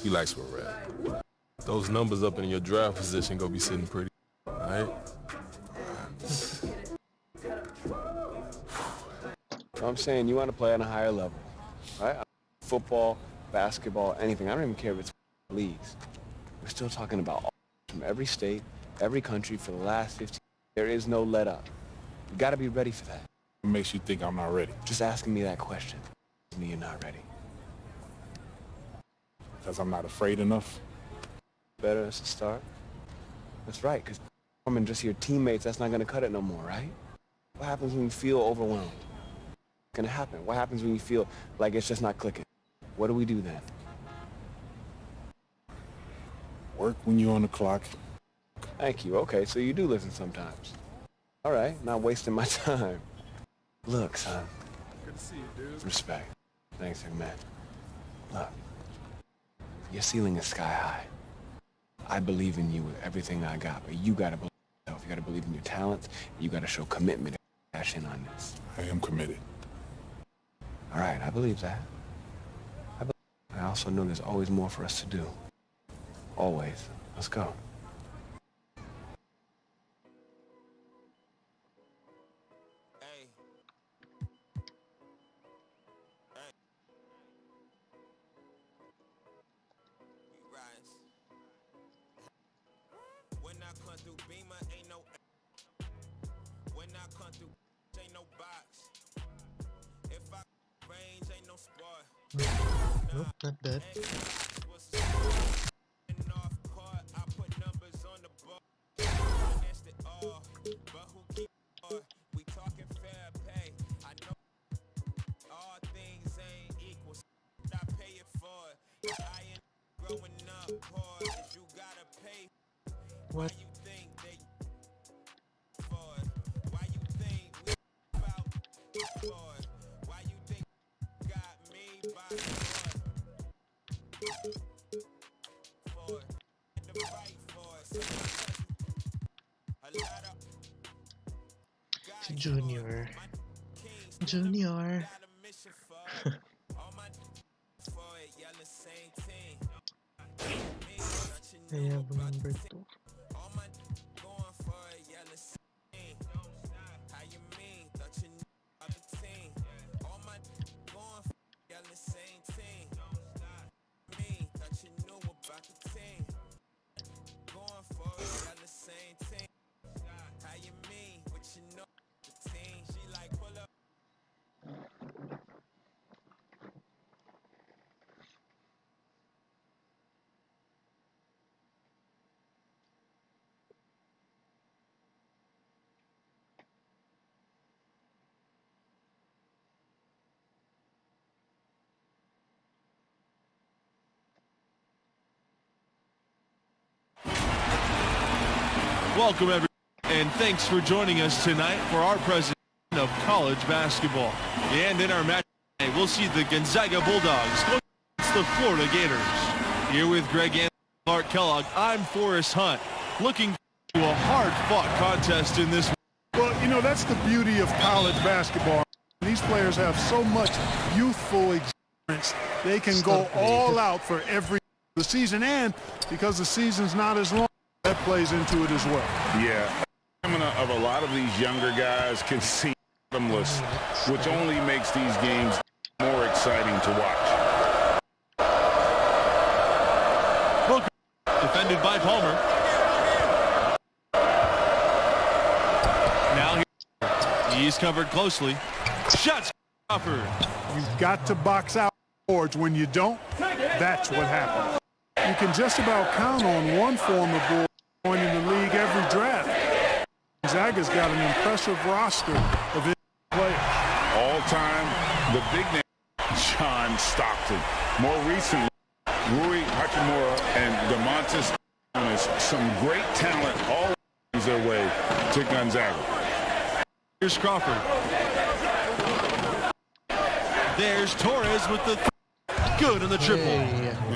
He likes where we're at. Those numbers up in your draft position gonna be sitting pretty, all right? I'm saying you want to play on a higher level, right? Football, basketball, anything. I don't even care if it's leagues. We're still talking about all from every state, every country for the last 15 years. There is no let up. You got to be ready for that. What makes you think I'm not ready? Just asking me that question. Me, you're not ready. Because I'm not afraid enough? Better as a start. That's right, because I'm just your teammates, that's not going to cut it no more, right? What happens when you feel overwhelmed? What's going to happen? What happens when you feel like it's just not clicking? What do we do then? Work when you're on the clock. Thank you. Okay, so you do listen sometimes. All right, not wasting my time. Look, son. Good to see you, dude. Respect. Thanks, young man. Look, your ceiling is sky high. I believe in you with everything I got, but you gotta believe in yourself. You gotta believe in your talents. You gotta show commitment and passion on this. I am committed. All right, I believe that. I also know there's always more for us to do. Always. Let's go. Nope, not bad. What? Junior. Junior. I have number 2. Welcome, everyone, and thanks for joining us tonight for our presentation of college basketball. And in our match tonight, we'll see the Gonzaga Bulldogs go against the Florida Gators. Here with Greg and Clark Kellogg, I'm Forrest Hunt, looking to a hard-fought contest in this. Well, you know, that's the beauty of college basketball. These players have so much youthful experience. They can go all out for every season, and because the season's not as long, that plays into it as well. Yeah, of a lot of these younger guys can seem bottomless, which only makes these games more exciting to watch. Booker, defended by Palmer. Now he's covered closely. Shots offered. You've got to box out boards. When you don't, that's what happens. You can just about count on one former Bull joining the league every draft. Gonzaga's got an impressive roster of players. All time, the big name, John Stockton. More recently, Rui Hachimura and DeMontis. Some great talent all their way to Gonzaga. Here's Crawford. There's Torres with the good on the triple.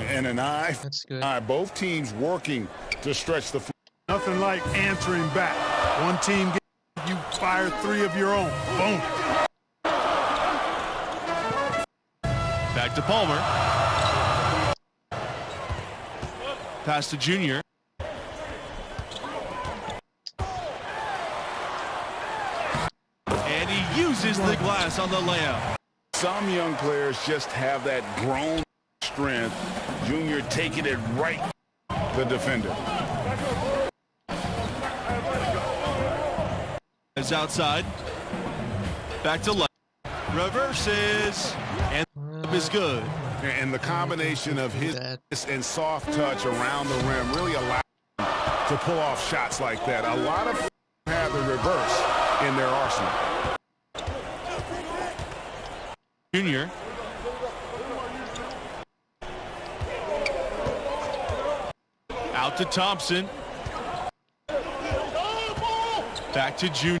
And an eye. That's good. Both teams working to stretch the floor. Nothing like answering back. One team gets you fire 3 of your own. Boom. Back to Palmer. Pass to Junior. And he uses the glass on the layup. Some young players just have that grown strength. Junior taking it right the defender. Is outside. Back to left. Reverses. And is good. And the combination of his and soft touch around the rim really allows him to pull off shots like that. A lot of have the reverse in their arsenal. Junior. Out to Thompson. Back to Junior.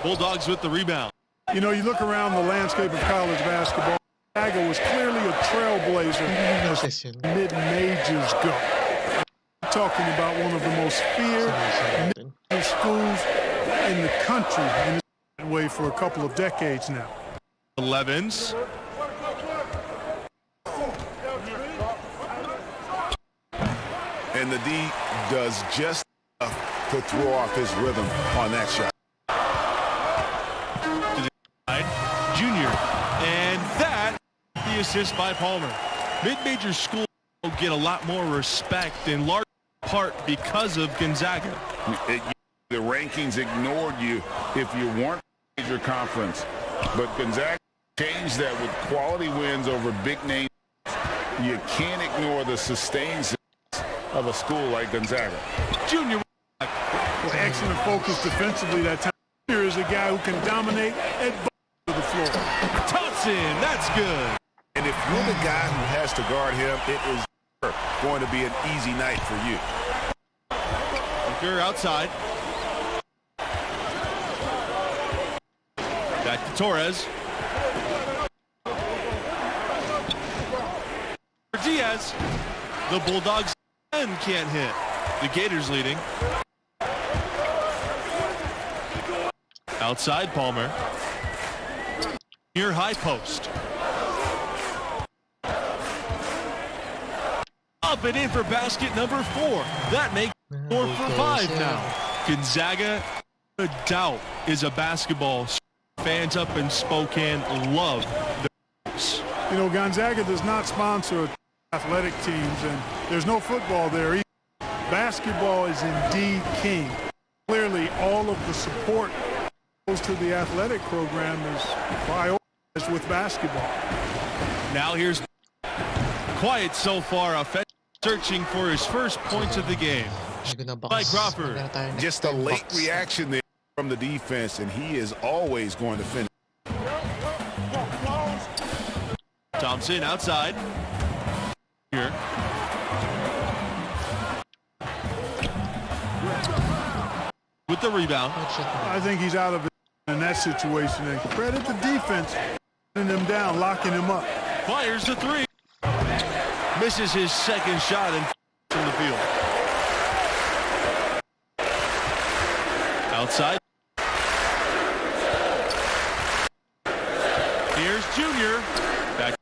Bulldogs with the rebound. You know, you look around the landscape of college basketball, Gonzaga was clearly a trailblazer as mid-majors go. We're talking about one of the most feared mid-major schools in the country, and it's been that way for a couple of decades now. 11s. And the D does just enough to throw off his rhythm on that shot. Junior, and that the assist by Palmer. Mid-major schools will get a lot more respect in large part because of Gonzaga. The rankings ignored you if you weren't a major conference, but Gonzaga changed that with quality wins over big names. You can't ignore the sustained success of a school like Gonzaga. Junior. Well, excellent focus defensively that time. Junior is a guy who can dominate at both of the floor. Thompson, that's good. And if you're the guy who has to guard him, it is going to be an easy night for you. Booker outside. Back to Torres. Diaz. The Bulldogs can't hit. The Gators leading. Outside Palmer. Near high post. Up and in for basket number 4. That makes 4 for 5 now. Gonzaga, no doubt, is a basketball. Fans up in Spokane love the. You know, Gonzaga does not sponsor athletic teams, and there's no football there either. Basketball is indeed king. Clearly, all of the support goes to the athletic program is prioritized with basketball. Now here's quiet so far. Offensive searching for his first points of the game. By Crawford. Just a late reaction there from the defense, and he is always going to finish. Thompson outside. Here. With the rebound. I think he's out of it in that situation. And credit the defense, putting him down, locking him up. Fires the 3. Misses his second shot and from the field. Outside. Here's Junior. Back.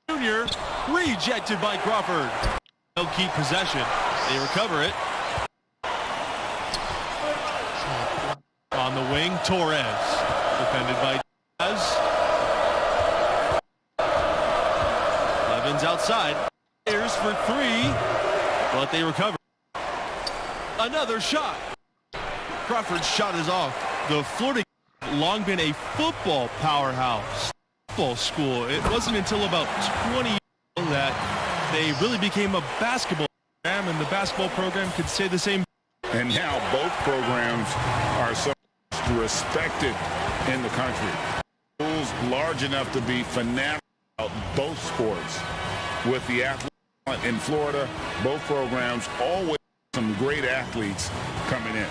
Junior rejected by Crawford. They'll keep possession. They recover it. On the wing, Torres. Defended by Diaz. Evans outside. Here's for 3. But they recover. Another shot. Crawford's shot is off. The floating long been a football powerhouse, football school. It wasn't until about 20 years ago that they really became a basketball program, and the basketball program could say the same. And now both programs are so respected in the country. Schools large enough to be fanatical about both sports. With the athletes in Florida, both programs always some great athletes coming in.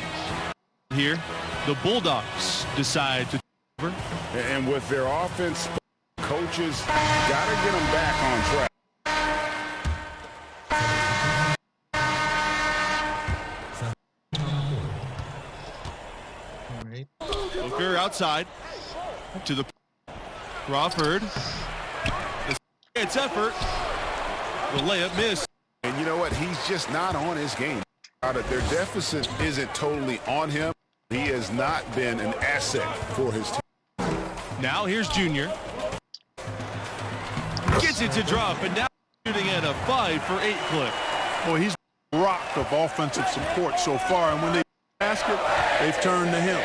Here, the Bulldogs decide to over. And with their offense, coaches got to get them back on track. Booker outside to the Crawford. It's effort. The layup missed. And you know what? He's just not on his game. Their deficit isn't totally on him. He has not been an asset for his team. Now here's Junior. Gets it to drop, and now shooting at a 5-for-8 clip. Boy, he's rocked of offensive support so far, and when they basket, they've turned to him.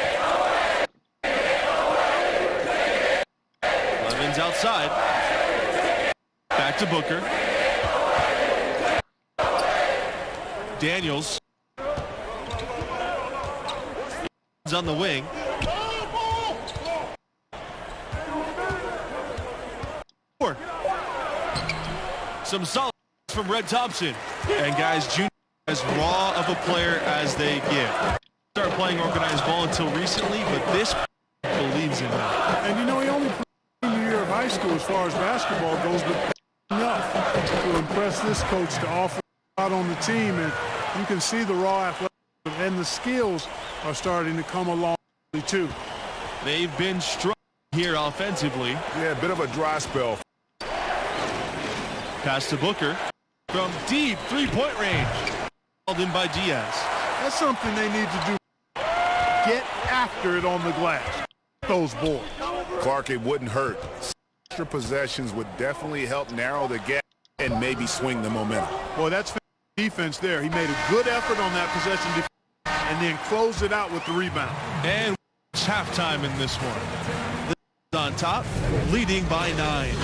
Levin's outside. Back to Booker. Daniels on the wing. Some solid from Red Thompson. And guys, Junior as raw of a player as they get. Started playing organized ball until recently, but this believes in him. And you know, he only played in the year of high school as far as basketball goes, but enough to impress this coach to offer out on the team. And you can see the raw athleticism and the skills are starting to come along too. They've been strong here offensively. Yeah, a bit of a dry spell. Pass to Booker from deep three-point range. Called in by Diaz. That's something they need to do. Get after it on the glass. Those boards. Clark, it wouldn't hurt. Extra possessions would definitely help narrow the gap and maybe swing the momentum. Boy, that's defense there. He made a good effort on that possession and then closed it out with the rebound. And it's halftime in this one. On top, leading by 9.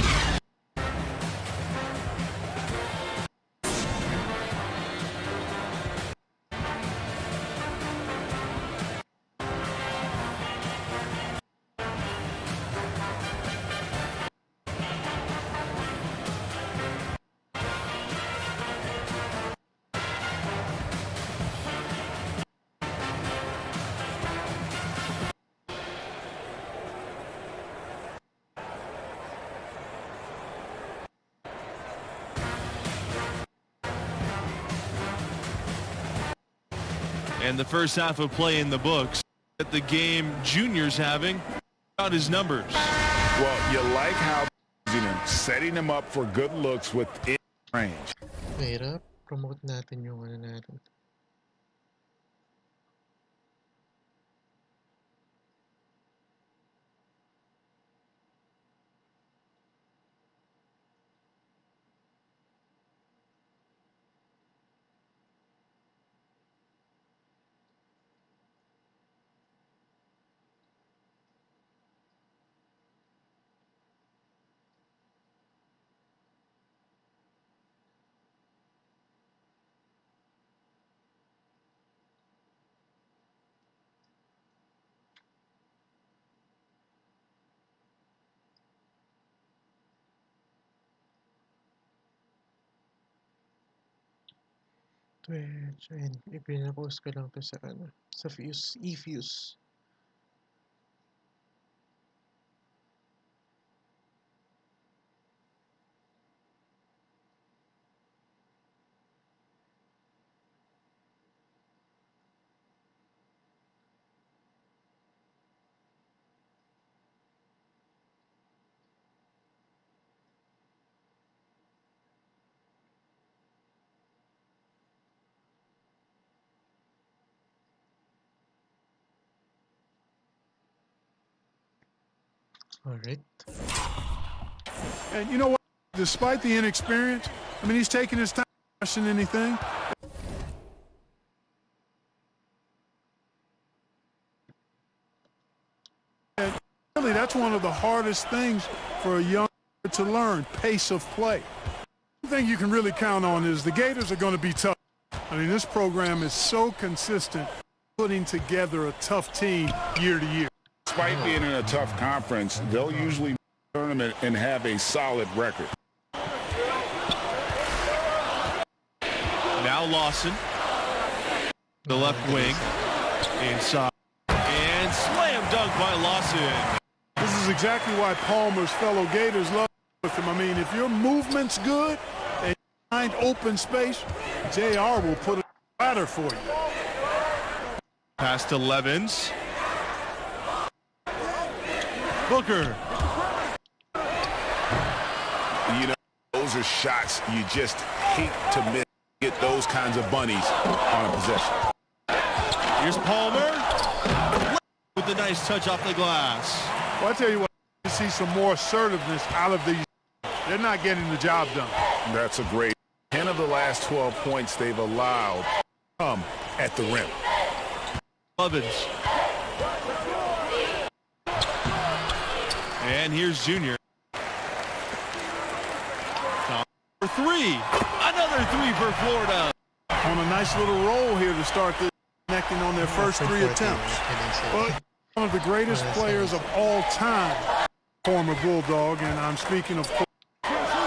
And the first half of play in the books. At the game Junior's having about his numbers. Well, you like how setting him up for good looks within range. Mahirap, promote natin yung ano natin. Twitch, and ipinapost ko lang to sa ano, sa Fuse, eFuse. All right. And you know what? Despite the inexperience, I mean, he's taking his time rushing anything. that's one of the hardest things for a young to learn, pace of play. One thing you can really count on is the Gators are going to be tough. I mean, this program is so consistent, putting together a tough team year to year. Despite being in a tough conference, they'll usually make the tournament and have a solid record. Now Lawson, the left wing, inside, and slam dunk by Lawson. This is exactly why Palmer's fellow Gators love with him. I mean, if your movement's good and you find open space, JR will put a ladder for you. Pass to Levens. Booker. You know, those are shots you just hate to miss. Get those kinds of bunnies on a possession. Here's Palmer with a nice touch off the glass. Well, I tell you what, you see some more assertiveness out of these. They're not getting the job done. That's a great 10 of the last 12 points they've allowed come at the rim. Levens. And here's Junior. For three. Another three for Florida. On a nice little roll here to start this, connecting on their first 3 attempts. But one of the greatest players of all time, former Bulldog, and I'm speaking of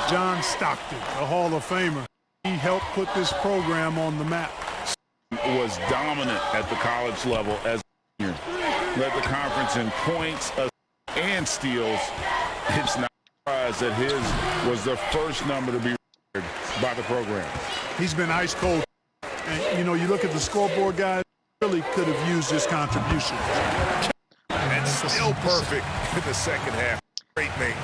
John Stockton, the Hall of Famer. He helped put this program on the map. Was dominant at the college level as a senior. Led the conference in points and steals. It's not a surprise that his was the first number to be recorded by the program. He's been ice cold. And, you know, you look at the scoreboard, guys, really could have used his contribution. And still perfect in the second half. Great make.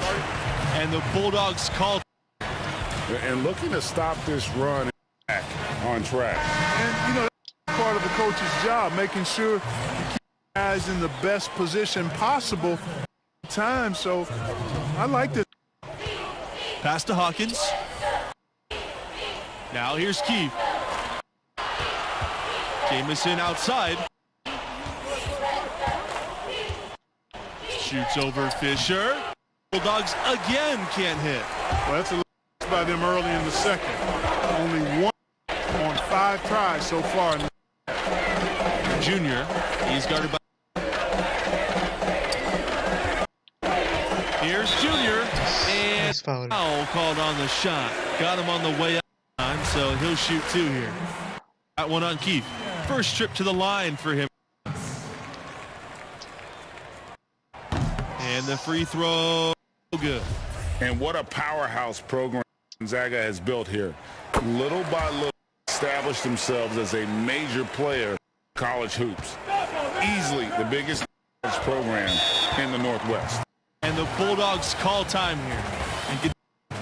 And the Bulldogs call. And looking to stop this run back on track. And, you know, that's part of the coach's job, making sure you keep guys in the best position possible at time. So I like this. Pass to Hawkins. Now here's Keefe. Jamison outside. Shoots over Fisher. Bulldogs again can't hit. Well, that's a little by them early in the second. Only 1 on 5 tries so far. Junior, he's guarded by. Here's Junior, and foul called on the shot. Got him on the way up time, so he'll shoot 2 here. Got one on Keefe. First trip to the line for him. And the free throw, good. And what a powerhouse program Gonzaga has built here. Little by little, established themselves as a major player in college hoops. Easily the biggest college program in the Northwest. And the Bulldogs call time here. And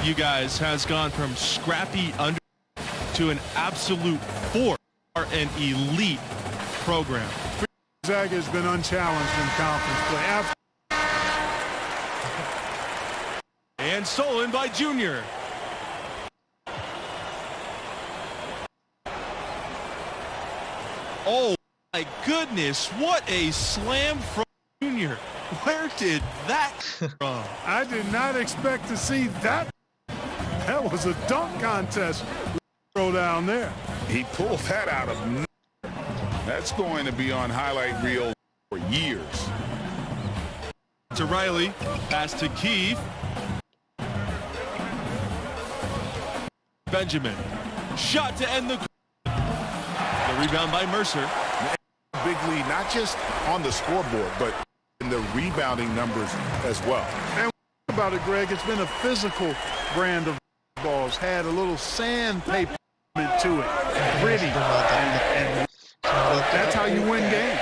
you guys has gone from scrappy under to an absolute force, an elite program. Gonzaga has been unchallenged in conference play. And stolen by Junior. Oh my goodness, what a slam from Junior. Where did that come from? I did not expect to see that. That was a dunk contest throw down there. He pulled that out of nowhere. That's going to be on highlight reel for years. To Riley, pass to Keefe. Benjamin, shot to end the rebound by Mercer. Big lead, not just on the scoreboard, but in the rebounding numbers as well. And about it, Greg, it's been a physical brand of balls. Had a little sandpaper to it, gritty, and that's how you win games.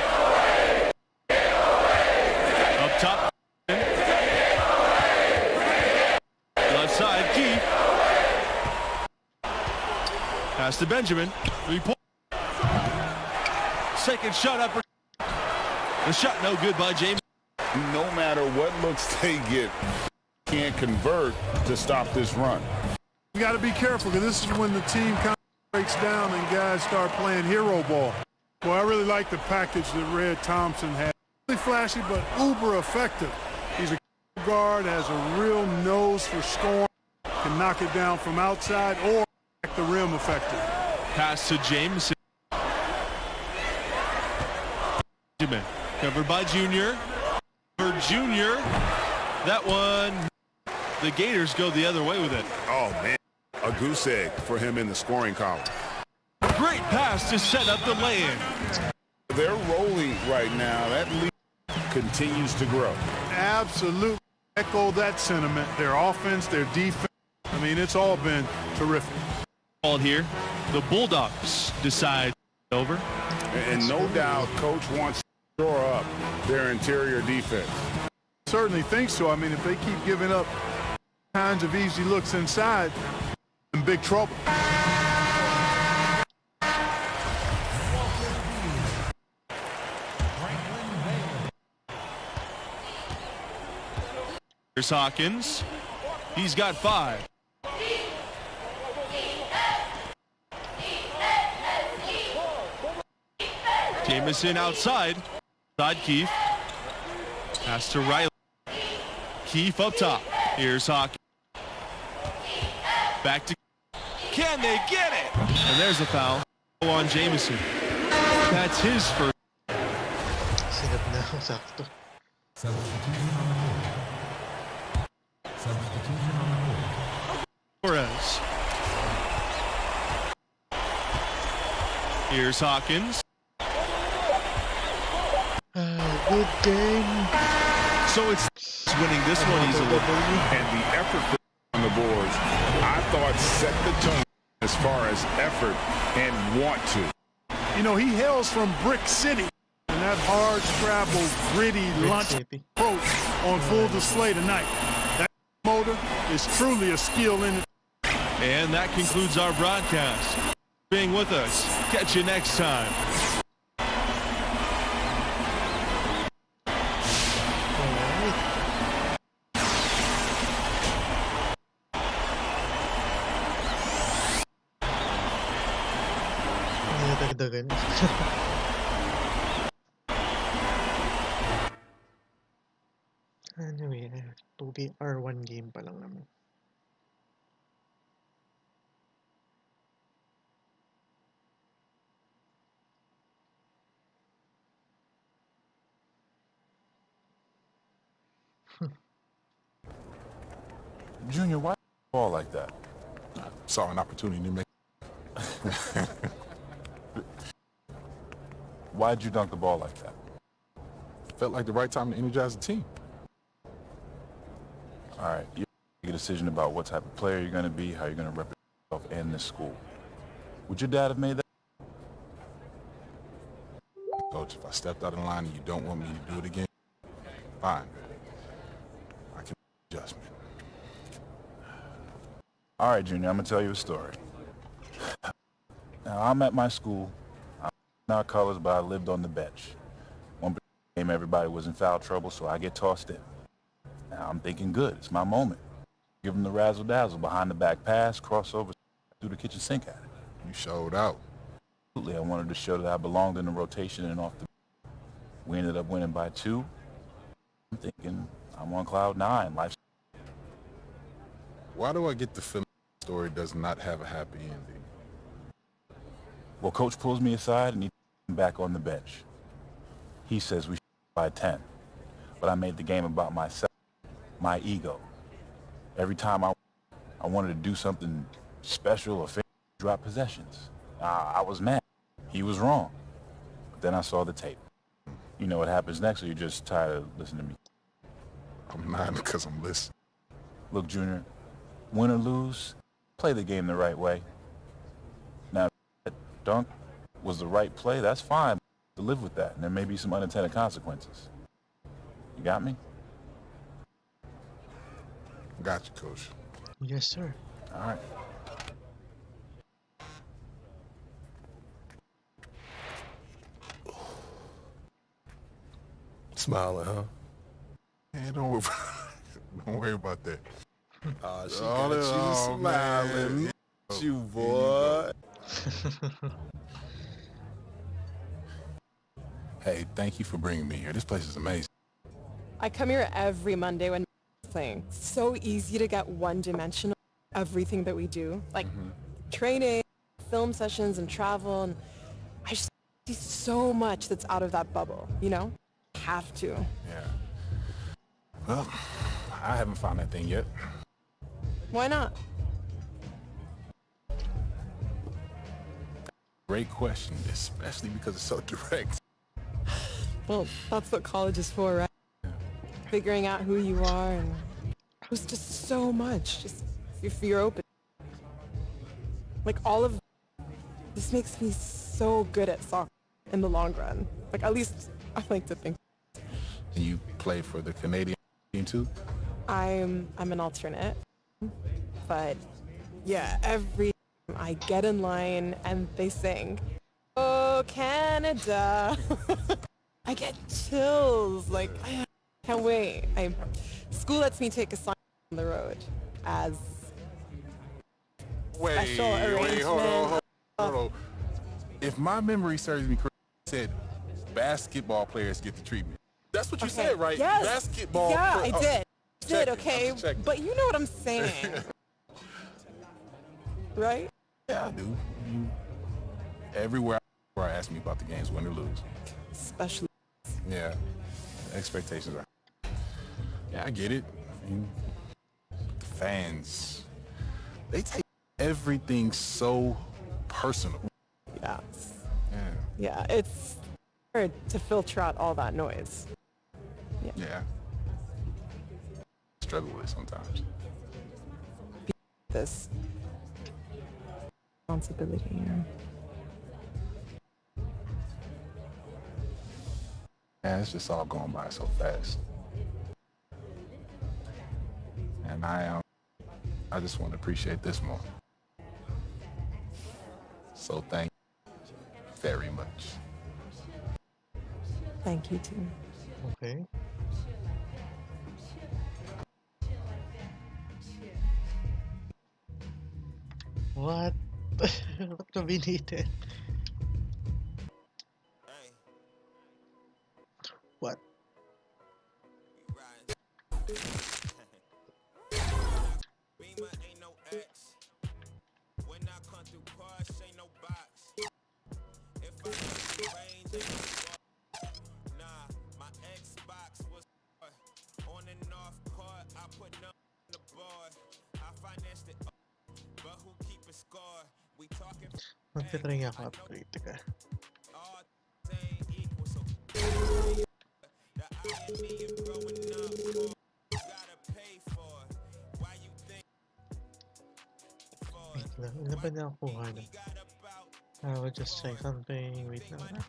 Up top, left side, Keefe. Pass to Benjamin. 3-point. Second shot up. The shot no good by James. No matter what looks they get, can't convert to stop this run. You got to be careful because this is when the team kind of breaks down and guys start playing hero ball. Well, I really like the package that Red Thompson had. Really flashy, but uber effective. He's a guard has a real nose for scoring, can knock it down from outside or back the rim effective. Pass to Jameson. Covered by Junior. For Junior. That one, the Gators go the other way with it. Oh, man. A goose egg for him in the scoring column. Great pass to set up the lay-in. They're rolling right now. That lead continues to grow. Absolutely echo that sentiment. Their offense, their defense. I mean, it's all been terrific. Ball here. The Bulldogs decide over. And no doubt, Coach wants to shore up their interior defense. Certainly think so. I mean, if they keep giving up kinds of easy looks inside, in big trouble. Here's Hawkins. He's got 5. Jameson outside. Side Keefe. Pass to Riley. Keefe up top. Here's Hawkins. Back to. Can they get it? And there's a foul on Jameson. That's his first. Sinap na ako, sakto. Torres. Here's Hawkins. Good game. So it's winning this one easily. And the effort on the boards, I thought, set the tone as far as effort and want to. You know, he hails from Brick City, and that hard scrabble, gritty lunch approach on full display tonight. That motor is truly a skill in it. And that concludes our broadcast. Being with us. Catch you next time. Dagdagan. Anyway, 2 or 1 game pa lang naman. Junior, why ball like that? I saw an opportunity to make. Why'd you dunk the ball like that? Felt like the right time to energize the team. All right, you make a decision about what type of player you're going to be, how you're going to represent yourself in this school. Would your dad have made that? Coach, if I stepped out of line and you don't want me to do it again, fine. I can make an adjustment. All right, Junior, I'm going to tell you a story. Now, I'm at my school. I'm in our colors, but I lived on the bench. One game, everybody was in foul trouble, so I get tossed in. Now, I'm thinking good. It's my moment. Give them the razzle-dazzle, behind-the-back pass, crossover, through the kitchen sink at it. You showed out. Absolutely, I wanted to show that I belonged in the rotation and off the. We ended up winning by 2. I'm thinking I'm on cloud 9. Life's. Why do I get the feeling the story does not have a happy ending? Well, Coach pulls me aside and he's back on the bench. He says we should by 10. But I made the game about myself, my ego. Every time I wanted to do something special or drop possessions. I was mad. He was wrong. But then I saw the tape. You know what happens next, or you're just tired of listening to me? I'm not, because I'm listening. Look, Junior, win or lose, play the game the right way. Now, if that dunk was the right play, that's fine. To live with that, and there may be some unintended consequences. You got me? Got you, Coach. Yes, sir. All right. Smiling, huh? Man, don't worry about that. She got you smiling. Man. You, boy. Hey, thank you for bringing me here. This place is amazing. I come here every Monday when playing. So easy to get one-dimensional everything that we do, like training, film sessions, and travel. And I just see so much that's out of that bubble, you know? Have to. Yeah. Well, I haven't found that thing yet. Why not? Great question, especially because it's so direct. Well, that's what college is for, right? Figuring out who you are, and there's just so much. Just if you're open, like all of this makes me so good at soccer in the long run. Like at least I like to think. And you play for the Canadian team too? I'm an alternate, but yeah, every time I get in line and they sing, "Oh Canada," I get chills. Like I can't wait. School lets me take a sign on the road as special arrangement. Hold on. If my memory serves me correct, you said basketball players get the treatment. That's what you said, right? Yes. Basketball. Yeah, I did. Check it. Okay, I'm checking. but you know what I'm saying, right? Yeah, I do. Everywhere I ask me about the games, win or lose. Especially. Yeah, expectations are. Yeah, I get it. I mean, the fans, they take everything so personal. Yes. Yeah. Yeah, it's hard to filter out all that noise. Yeah. Struggle with it sometimes. This responsibility. Yeah, it's just all going by so fast. And I just want to appreciate this more. So thank you very much. Thank you too. Okay. What? What do we need? What? Magta-try nga ako upgrade. Teka. Wait lang. Ano ba nakakuha na? I will just try something. Wait lang.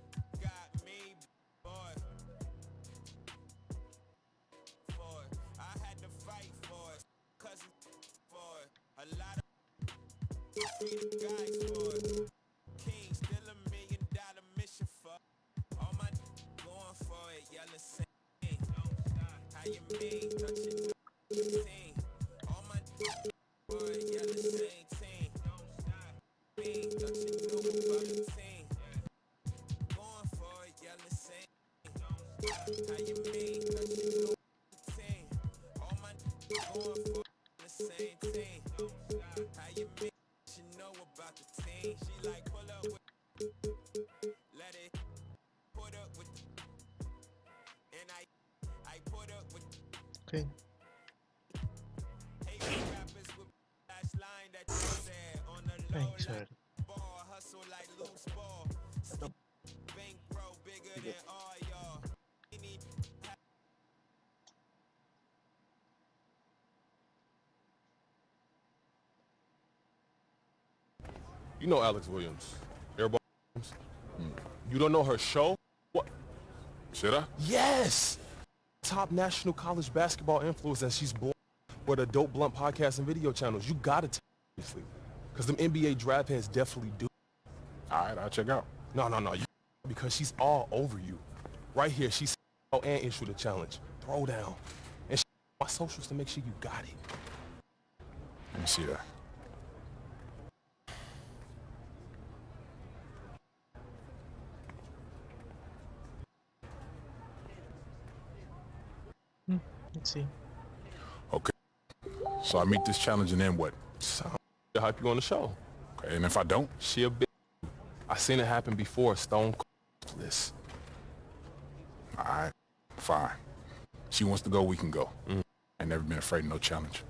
Okay. Ay, sorry. You know Alex Williams, Airball Williams. You don't know her show? What? Should I? Yes! Top national college basketball influencer, and she's born with a Dope Blunt podcast and video channels. You gotta take it seriously. Because them NBA draft heads definitely do. All right, I'll check out. No. Because she's all over you. Right here, she's and issue the challenge. Throw down. And she my socials to make sure you got it. Let me see that. Let's see. So I meet this challenge and then what? So I hype you on the show. Okay, and if I don't? She a bitch. I seen it happen before. Stone Cold this. All right, fine. She wants to go, we can go. I never been afraid of no challenge.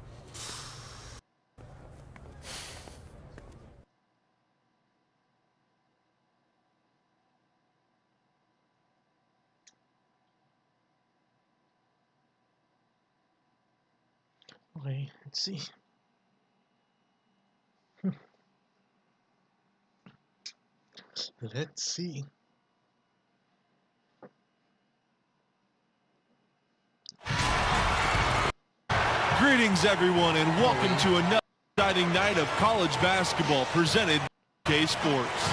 Okay, let's see. Let's see. Greetings, everyone, and welcome to another exciting night of college basketball presented by K Sports.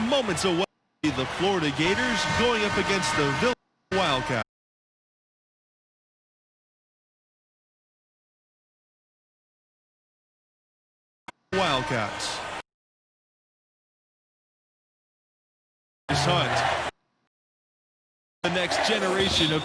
Moments away, the Florida Gators going up against the Villanova Wildcats. Hunt, the next generation of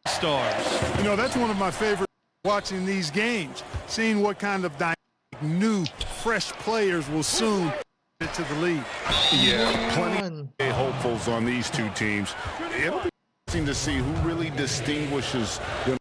stars. You know, that's one of my favorite watching these games, seeing what kind of dynamic, new, fresh players will soon get to the league. Yeah, plenty of hopefuls on these two teams. It'll be interesting to see who really distinguishes them.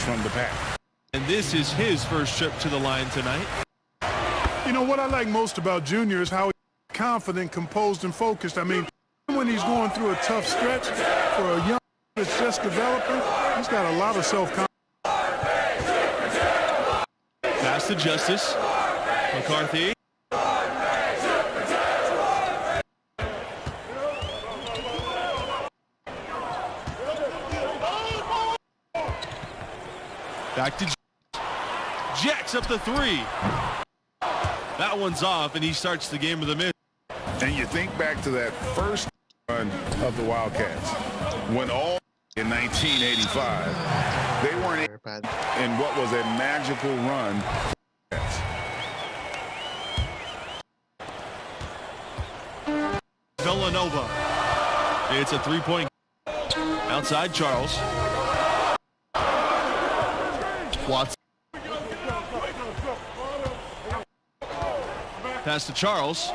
From the pack. And this is his first trip to the line tonight. You know, what I like most about Junior is how he's confident, composed, and focused. I mean, when he's going through a tough stretch for a young that's just developing, he's got a lot of self-confidence. Pass to Justice. McCarthy. Back to Jacks up the three. That one's off, and he starts the game with a miss. And you think back to that first run of the Wildcats, when all in 1985, they weren't in what was a magical run. Villanova. It's a three-point. Outside Charles. Watson. Pass to Charles.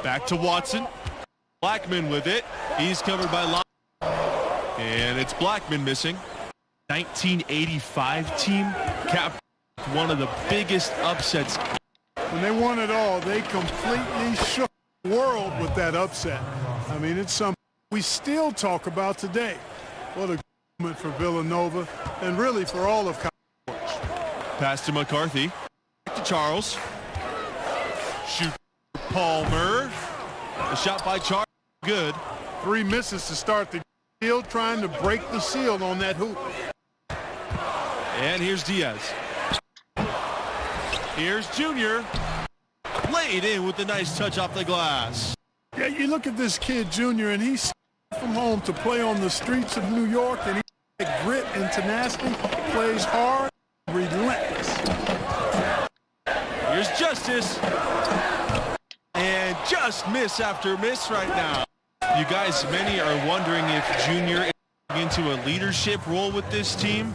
Back to Watson. Blackman with it. He's covered by Lyon. And it's Blackman missing. 1985 team capped one of the biggest upsets. When they won it all, they completely shook the world with that upset. I mean, it's something we still talk about today. What a moment for Villanova and really for all of college. Pass to McCarthy. Back to Charles. Shoot Palmer. A shot by Charles. Good. 3 misses to start the field, trying to break the seal on that hoop. And here's Diaz. Here's Junior. Laid in with a nice touch off the glass. Yeah, you look at this kid, Junior, and he's from home to play on the streets of New York, and he grit and tenacity, plays hard, relentless. Here's Justice. And just miss after miss right now. You guys, many are wondering if Junior is into a leadership role with this team.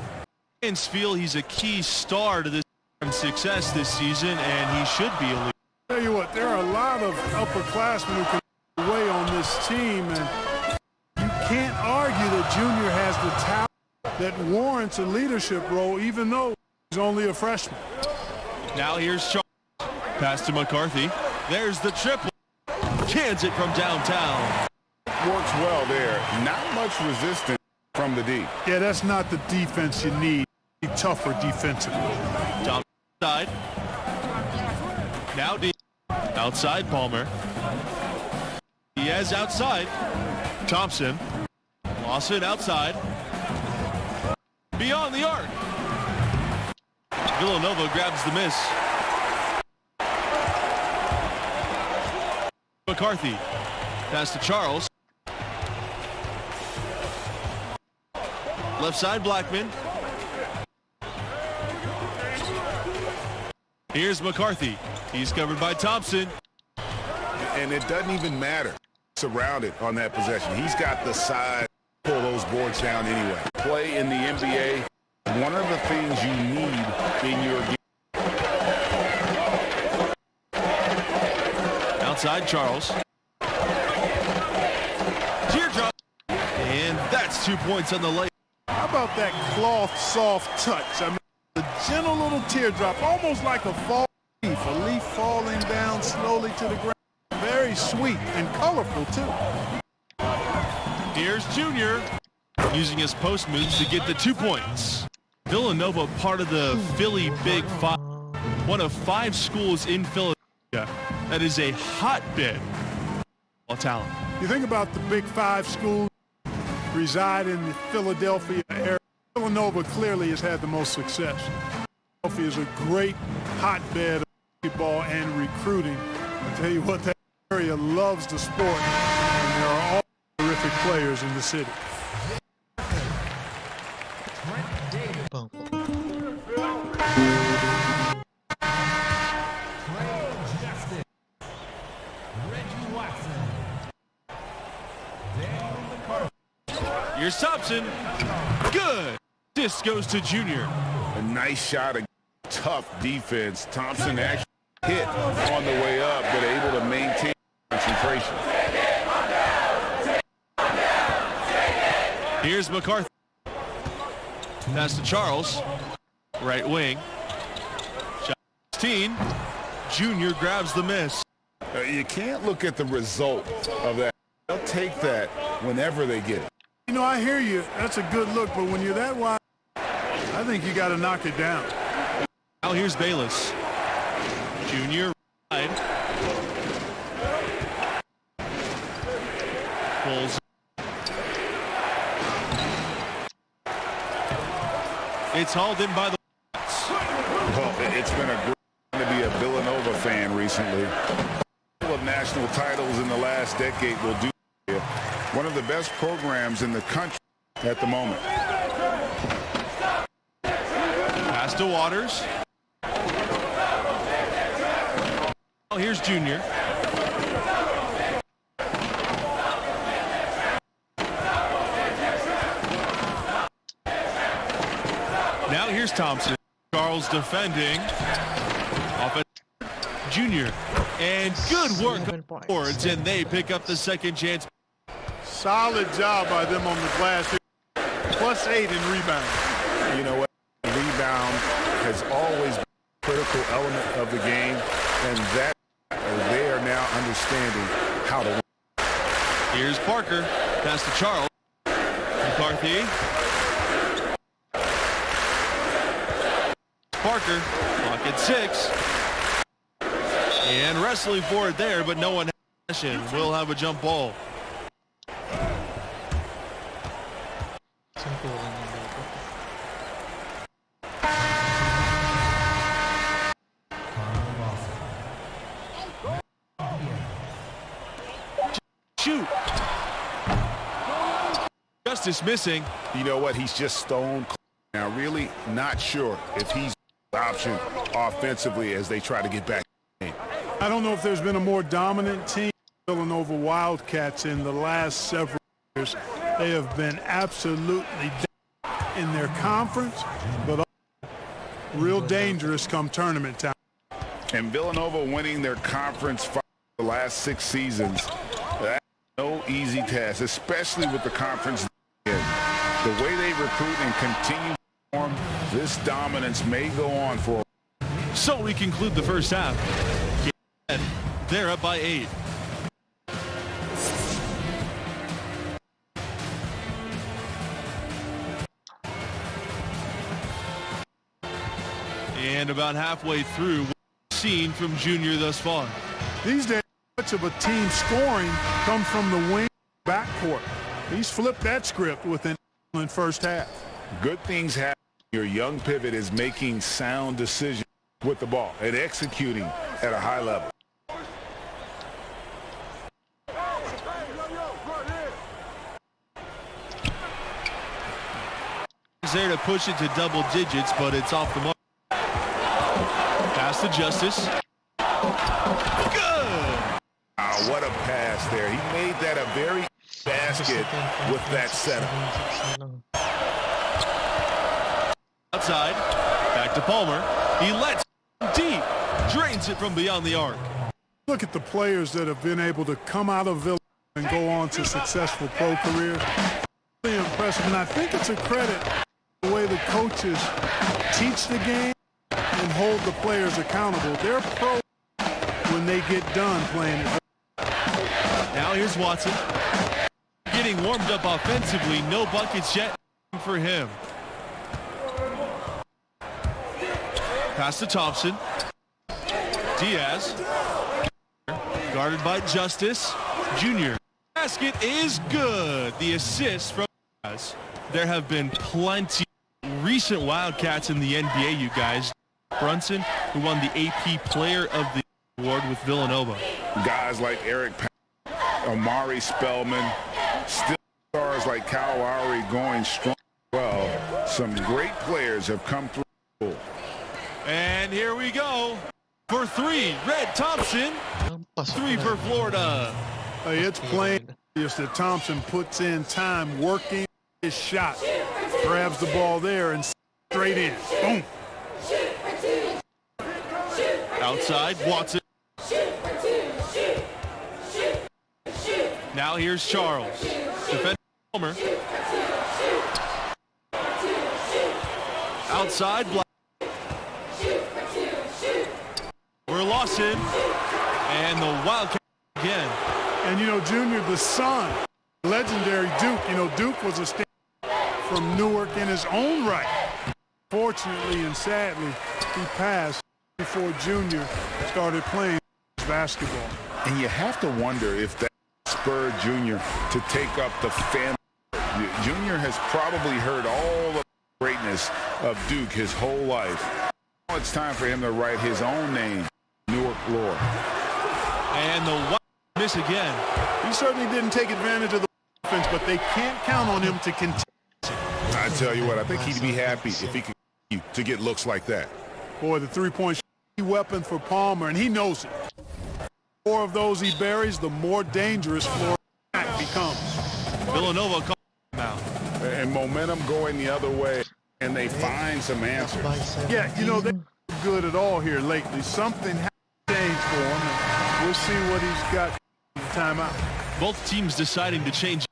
Fans feel he's a key star to this success this season, and he should be a leader. Tell you what, there are a lot of upperclassmen who can weigh on this team, and you can't argue that Junior has the talent that warrants a leadership role, even though he's only a freshman. Now here's Charles. Pass to McCarthy. There's the triple. Cans it from downtown. Works well there. Not much resistance from the D. Yeah, that's not the defense you need. Be tougher defensively. Top side. Now D. Outside Palmer. Diaz outside. Thompson. Lawson outside. Beyond the arc. Villanova grabs the miss. McCarthy. Pass to Charles. Left side, Blackman. Here's McCarthy. He's covered by Thompson. And it doesn't even matter. Surrounded on that possession. He's got the size to pull those boards down anyway. Play in the NBA, one of the things you need in your game. Outside, Charles. Teardrop. And that's 2 points on the lay. How about that cloth soft touch? I mean, a gentle little teardrop, almost like a fall leaf, a leaf falling down slowly to the ground. Very sweet and colorful, too. Here's Junior using his post moves to get the 2 points. Villanova, part of the Philly Big Five, one of 5 schools in Philadelphia that is a hotbed of talent. You think about the Big Five schools reside in the Philadelphia area. Villanova clearly has had the most success. Philadelphia is a great hotbed of basketball and recruiting. I tell you what, that area loves the sport, and there are all terrific players in the city. Here's Thompson. Good. This goes to Junior. A nice shot, a tough defense. Thompson actually hit on the way up, but able to maintain concentration. Here's McCarthy. Pass to Charles. Right wing. Shot 16. Junior grabs the miss. You can't look at the result of that. They'll take that whenever they get it. You know, I hear you. That's a good look, but when you're that wide, I think you got to knock it down. Now here's Bayless. Junior right. Pulls. It's hauled in by the Well, it's been a great time to be a Villanova fan recently. A couple of national titles in the last decade will do it. One of the best programs in the country at the moment. Pass to Waters. Oh, here's Junior. Now here's Thompson. Charles defending. Off it. Junior. And good work on the boards, and they pick up the second chance. Solid job by them on the glass here. +8 in rebound. You know what? Rebound has always been a critical element of the game, and that they are now understanding how to win. Here's Parker. Pass to Charles. McCarthy. Parker. Clock at 6. And wrestling for it there, but no one has it. We'll have a jump ball. Shoot. Justice missing. You know what? He's just stone cold now. Really not sure if he's the option offensively as they try to get back. I don't know if there's been a more dominant team, Villanova Wildcats, in the last several years. They have been absolutely in their conference, but real dangerous come tournament time. And Villanova winning their conference the last 6 seasons. That's no easy task, especially with the conference. The way they recruit and continue to perform, this dominance may go on for. So we conclude the first half. They're up by 8. And about halfway through, what we've seen from Junior thus far. These days, much of a team scoring comes from the wing backcourt. He's flipped that script with an excellent first half. Good things happen. Your young pivot is making sound decisions with the ball and executing at a high level. there to push it to double digits, but it's off the mark. Pass to Justice. Good! Wow, what a pass there. He made that a very basket with that setup. Outside, back to Palmer. He lets deep, drains it from beyond the arc. Look at the players that have been able to come out of Villanova and go on to successful pro careers. Really impressive, and I think it's a credit the way the coaches teach the game and hold the players accountable. They're pro when they get done playing it. Now here's Watson. Getting warmed up offensively, no buckets yet for him. Pass to Thompson. Diaz. Guarded by Justice. Junior. Basket is good. The assist from Diaz. There have been plenty of recent Wildcats in the NBA, you guys. Brunson, who won the AP Player of the Award with Villanova. Guys like Eric Omari Spellman, still stars like Kyle Lowry going strong. Well, some great players have come through. And here we go. For three, Red Thompson. Three for Florida. Hey, it's plain obvious that Thompson puts in time working his shot. Grabs the ball there and straight in. Boom. Outside, Watson. Now here's Charles. Defender Palmer. Outside, Black. We're Lawson. And the Wildcat again. And, you know, Junior, the son, legendary Duke. You know, Duke was a stand from Newark in his own right. Fortunately and sadly, he passed before Junior started playing basketball. And you have to wonder if that spurred Junior to take up the family. Junior has probably heard all the greatness of Duke his whole life. Now it's time for him to write his own name, Newark lore. And the Wild miss again. He certainly didn't take advantage of the offense, but they can't count on him to continue. I tell you what, I think he'd be happy if he could continue to get looks like that. Boy, the three-point weapon for Palmer, and he knows it. The more of those he buries, the more dangerous Florida becomes. Villanova calls him out. And momentum going the other way, and they find some answers. Yeah, you know, they're good at all here lately. Something has changed for him, and we'll see what he's got in the timeout. Both teams deciding to change.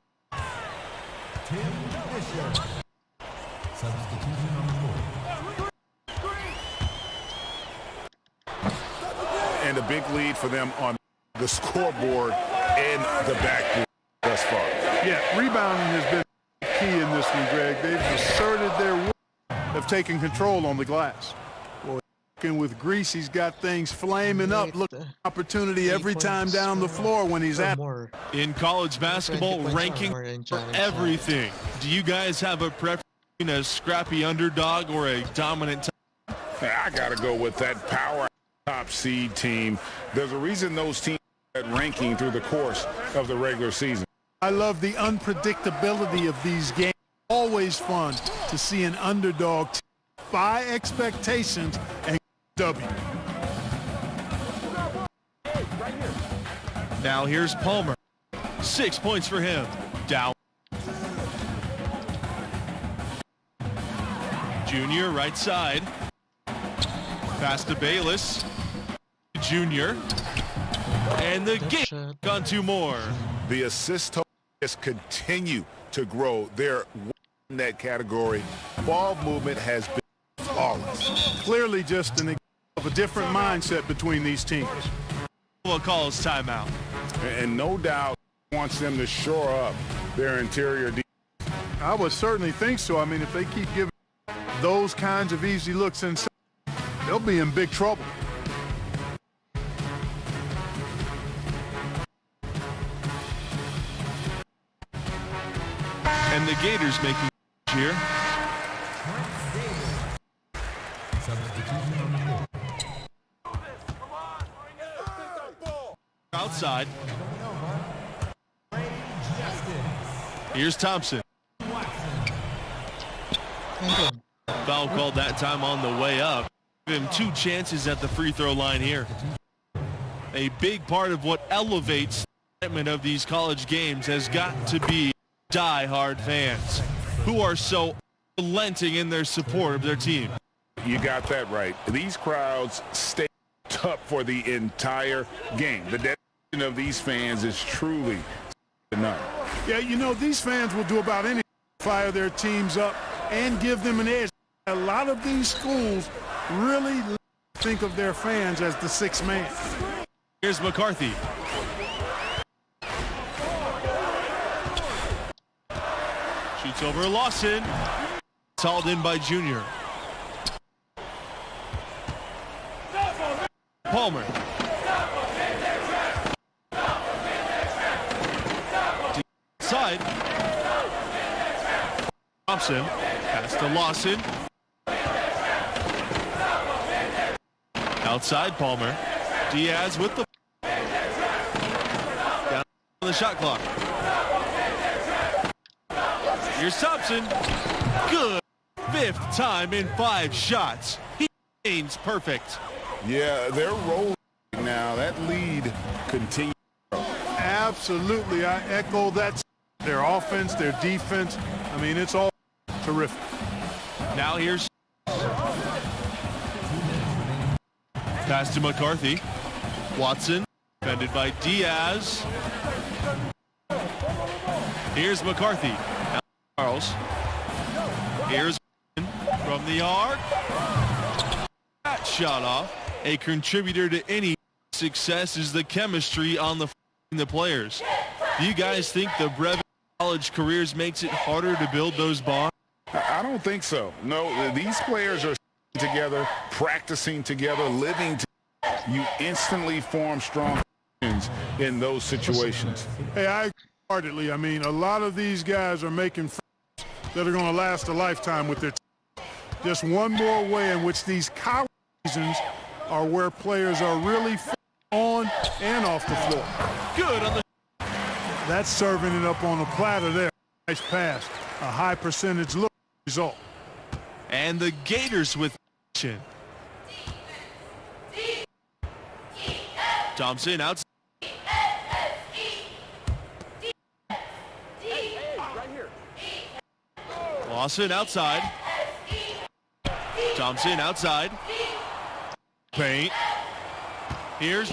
And a big lead for them on the scoreboard and the backboard thus far. Yeah, rebounding has been key in this one, Greg. They've asserted their will of taking control on the glass. Boy, working with Grease, he's got things flaming up. Look, opportunity every time down the floor when he's at. In college basketball, ranking for everything. Do you guys have a preference between a scrappy underdog or a dominant? I got to go with that power top seed team. There's a reason those teams get ranking through the course of the regular season. I love the unpredictability of these games. Always fun to see an underdog defy expectations and W. Now here's Palmer. 6 points for him. Down. Junior right side. Pass to Bayless. Junior. And the game on two more. The assist totals continue to grow. They're in that category. Ball movement has been flawless. Clearly just an example of a different mindset between these teams. Will call his timeout. And no doubt wants them to shore up their interior defense. I would certainly think so. I mean, if they keep giving those kinds of easy looks inside, they'll be in big trouble. And the Gators making here. Outside. Here's Thompson. Foul called that time on the way up. Give him 2 chances at the free throw line here. A big part of what elevates the excitement of these college games has got to be die-hard fans who are so relenting in their support of their team. You got that right. These crowds stay up for the entire game. The dedication of these fans is truly none. Yeah, you know, these fans will do about anything to fire their teams up and give them an edge. A lot of these schools really think of their fans as the sixth man. Here's McCarthy. Shoots over Lawson. It's hauled in by Junior. Palmer. Side. Thompson. Pass to Lawson. Outside Palmer. Diaz with the down on the shot clock. Here's Thompson. Good. 5th time in 5 shots. He remains perfect. Yeah, they're rolling now. That lead continues. Absolutely. I echo that. Their offense, their defense. I mean, it's all terrific. Now here's pass to McCarthy. Watson, defended by Diaz. Here's McCarthy. Now Charles. Here's from the arc. That shot off. A contributor to any success is the chemistry on the players. Do you guys think the breadth of college careers makes it harder to build those bonds? I don't think so. No, these players are together, practicing together, living together. You instantly form strong connections in those situations. Hey, I agree heartedly. I mean, a lot of these guys are making friends that are going to last a lifetime with their team. Just one more way in which these college seasons are where players are really on and off the floor. Good on the. That's serving it up on a platter there. Nice pass. A high percentage look result. And the Gators with action. Thompson outside. Lawson outside. Thompson outside. Paint. Here's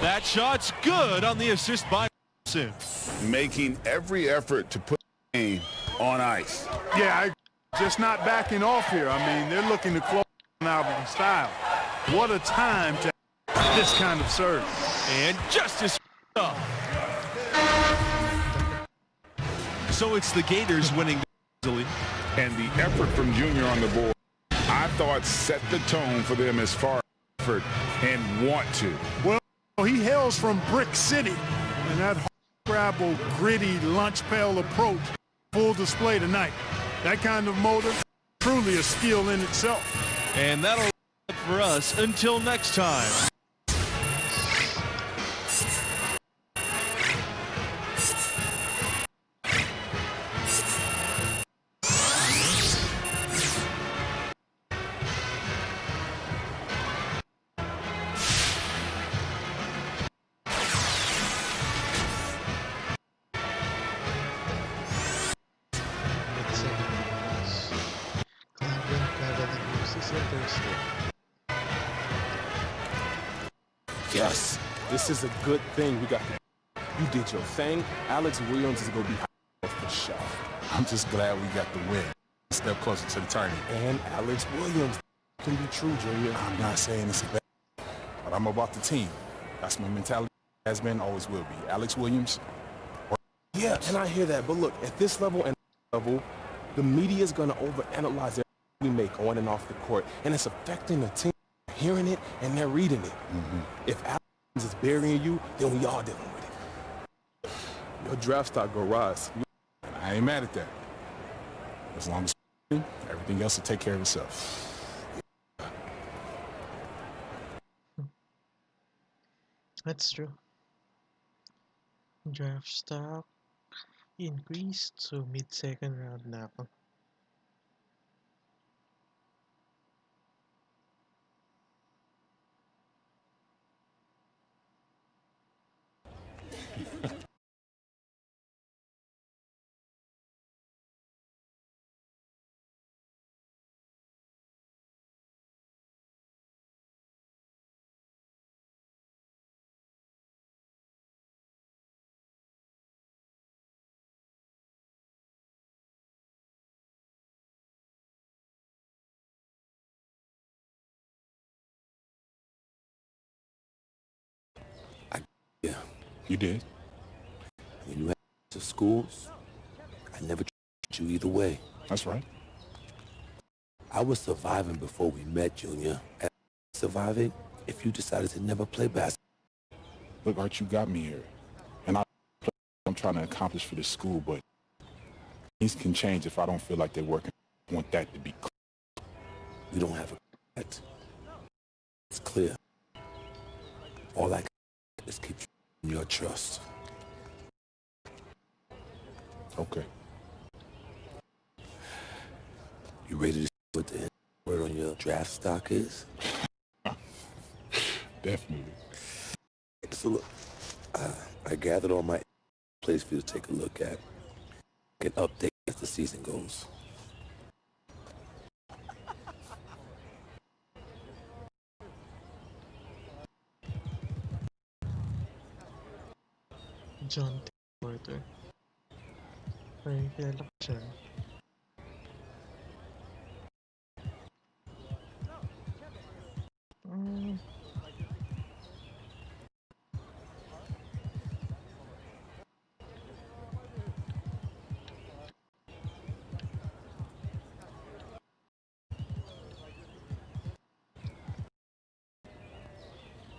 that shot's good on the assist by Thompson. Making every effort to put the game on ice. Yeah, just not backing off here. I mean, they're looking to close out in style. What a time to have this kind of serve. And justice up. So it's the Gators winning easily. And the effort from Junior on the board, I thought, set the tone for them as far as effort and want to. Well, he hails from Brick City, and that scrabble, gritty, lunch pail approach, full display tonight. That kind of motor, truly a skill in itself. And that'll be it for us until next time. Yes, this is a good thing. You did your thing. Alex Williams is going to be for sure. I'm just glad we got the win. A step closer to the tournament. And Alex Williams can be true, Junior. I'm not saying it's a bad, but I'm about the team. That's my mentality. Has been, always will be. Alex Williams. Yes. And I hear that, but look, at this level and level, the media is going to overanalyze everything we make on and off the court, and it's affecting the team. Hearing it and they're reading it. If Alex is burying you, then we all dealing with it. Your draft stock go rise. I ain't mad at that. As long as everything else will take care of itself. That's true. Draft stock increased, so mid-second round na ako. You did? When you had to schools, I never treated you either way. That's right. I was surviving before we met, Junior. And surviving if you decided to never play basketball. Look, Art, you got me here. And I'm trying to accomplish for this school, but things can change if I don't feel like they're working. I want that to be clear. We don't have a bet. It's clear. All I can do is keep you in your trust. Okay. You ready to see what the word on your draft stock is? Definitely. So look, I gathered all my place for you to take a look at. Get update as the season goes. John T. Porter. Ay, kilala ko siya.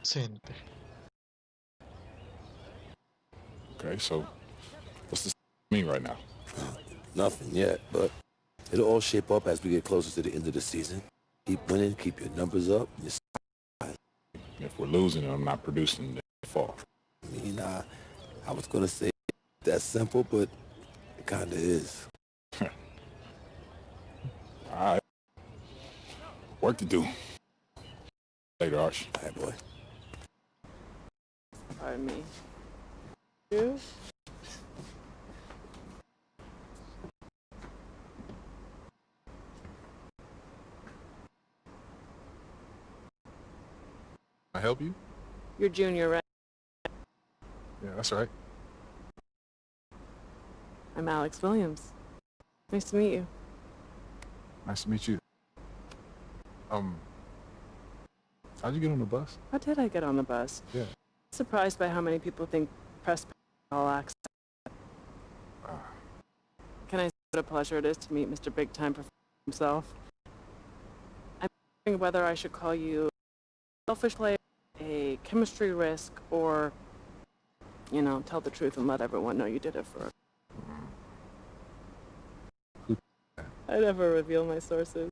Center. Okay, so what's this mean right now? Nothing yet, but it'll all shape up as we get closer to the end of the season. Keep winning, keep your numbers up. If we're losing and I'm not producing, then fall. I mean, I was gonna say that's simple, but it kinda is. All right. Work to do. Later, Arch. All right, boy. Pardon me. You? I help you? You're Junior, right? Yeah, that's right. I'm Alex Williams. Nice to meet you. Nice to meet you. How'd you get on the bus? How did I get on the bus? Yeah. Surprised by how many people think press all access. Can I say what a pleasure it is to meet Mr. Big Time Performer himself? I'm wondering whether I should call you a selfish player, a chemistry risk, or, you know, tell the truth and let everyone know you did it for. I never reveal my sources.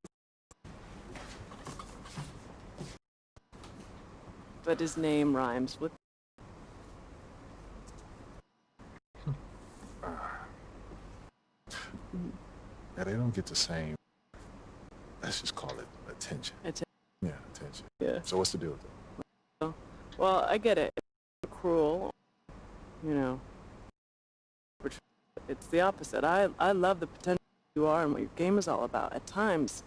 But his name rhymes with. Yeah, they don't get the same. Let's just call it attention. Yeah, attention. Yeah. So what's the deal with it? Well, I get it. It's cruel, you know. It's the opposite. I love the potential you are and what your game is all about. At times,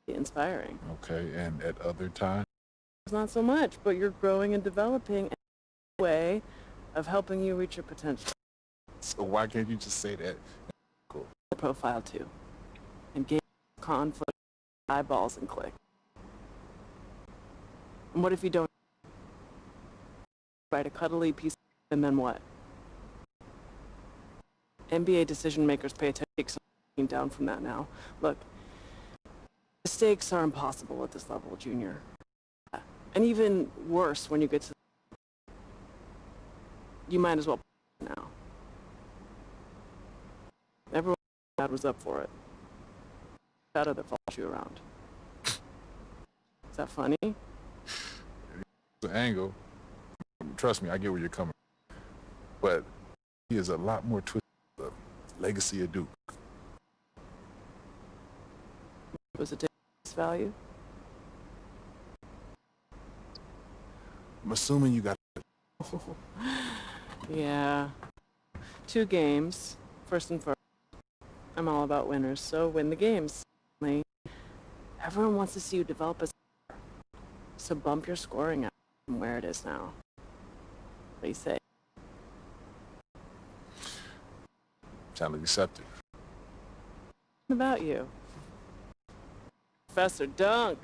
it's inspiring. Okay, and at other times? It's not so much, but you're growing and developing a way of helping you reach your potential. So why can't you just say that? Cool. Profile too. Engage, conflict, eyeballs, and click. And what if you don't write a cuddly piece and then what? NBA decision makers pay attention down from that now. Look, mistakes are impossible at this level, Junior. And even worse when you get to, you might as well now. Everyone dad was up for it. Shadow that follows you around. Is that funny? The angle, trust me, I get where you're coming from. But he is a lot more twisted than the legacy of Duke. Was it face value? I'm assuming you got. Yeah. 2 games, first and first. I'm all about winners, so win the games. Everyone wants to see you develop as a player. So bump your scoring up from where it is now. What do you say? Trying to be receptive. What about you? Professor Dunk.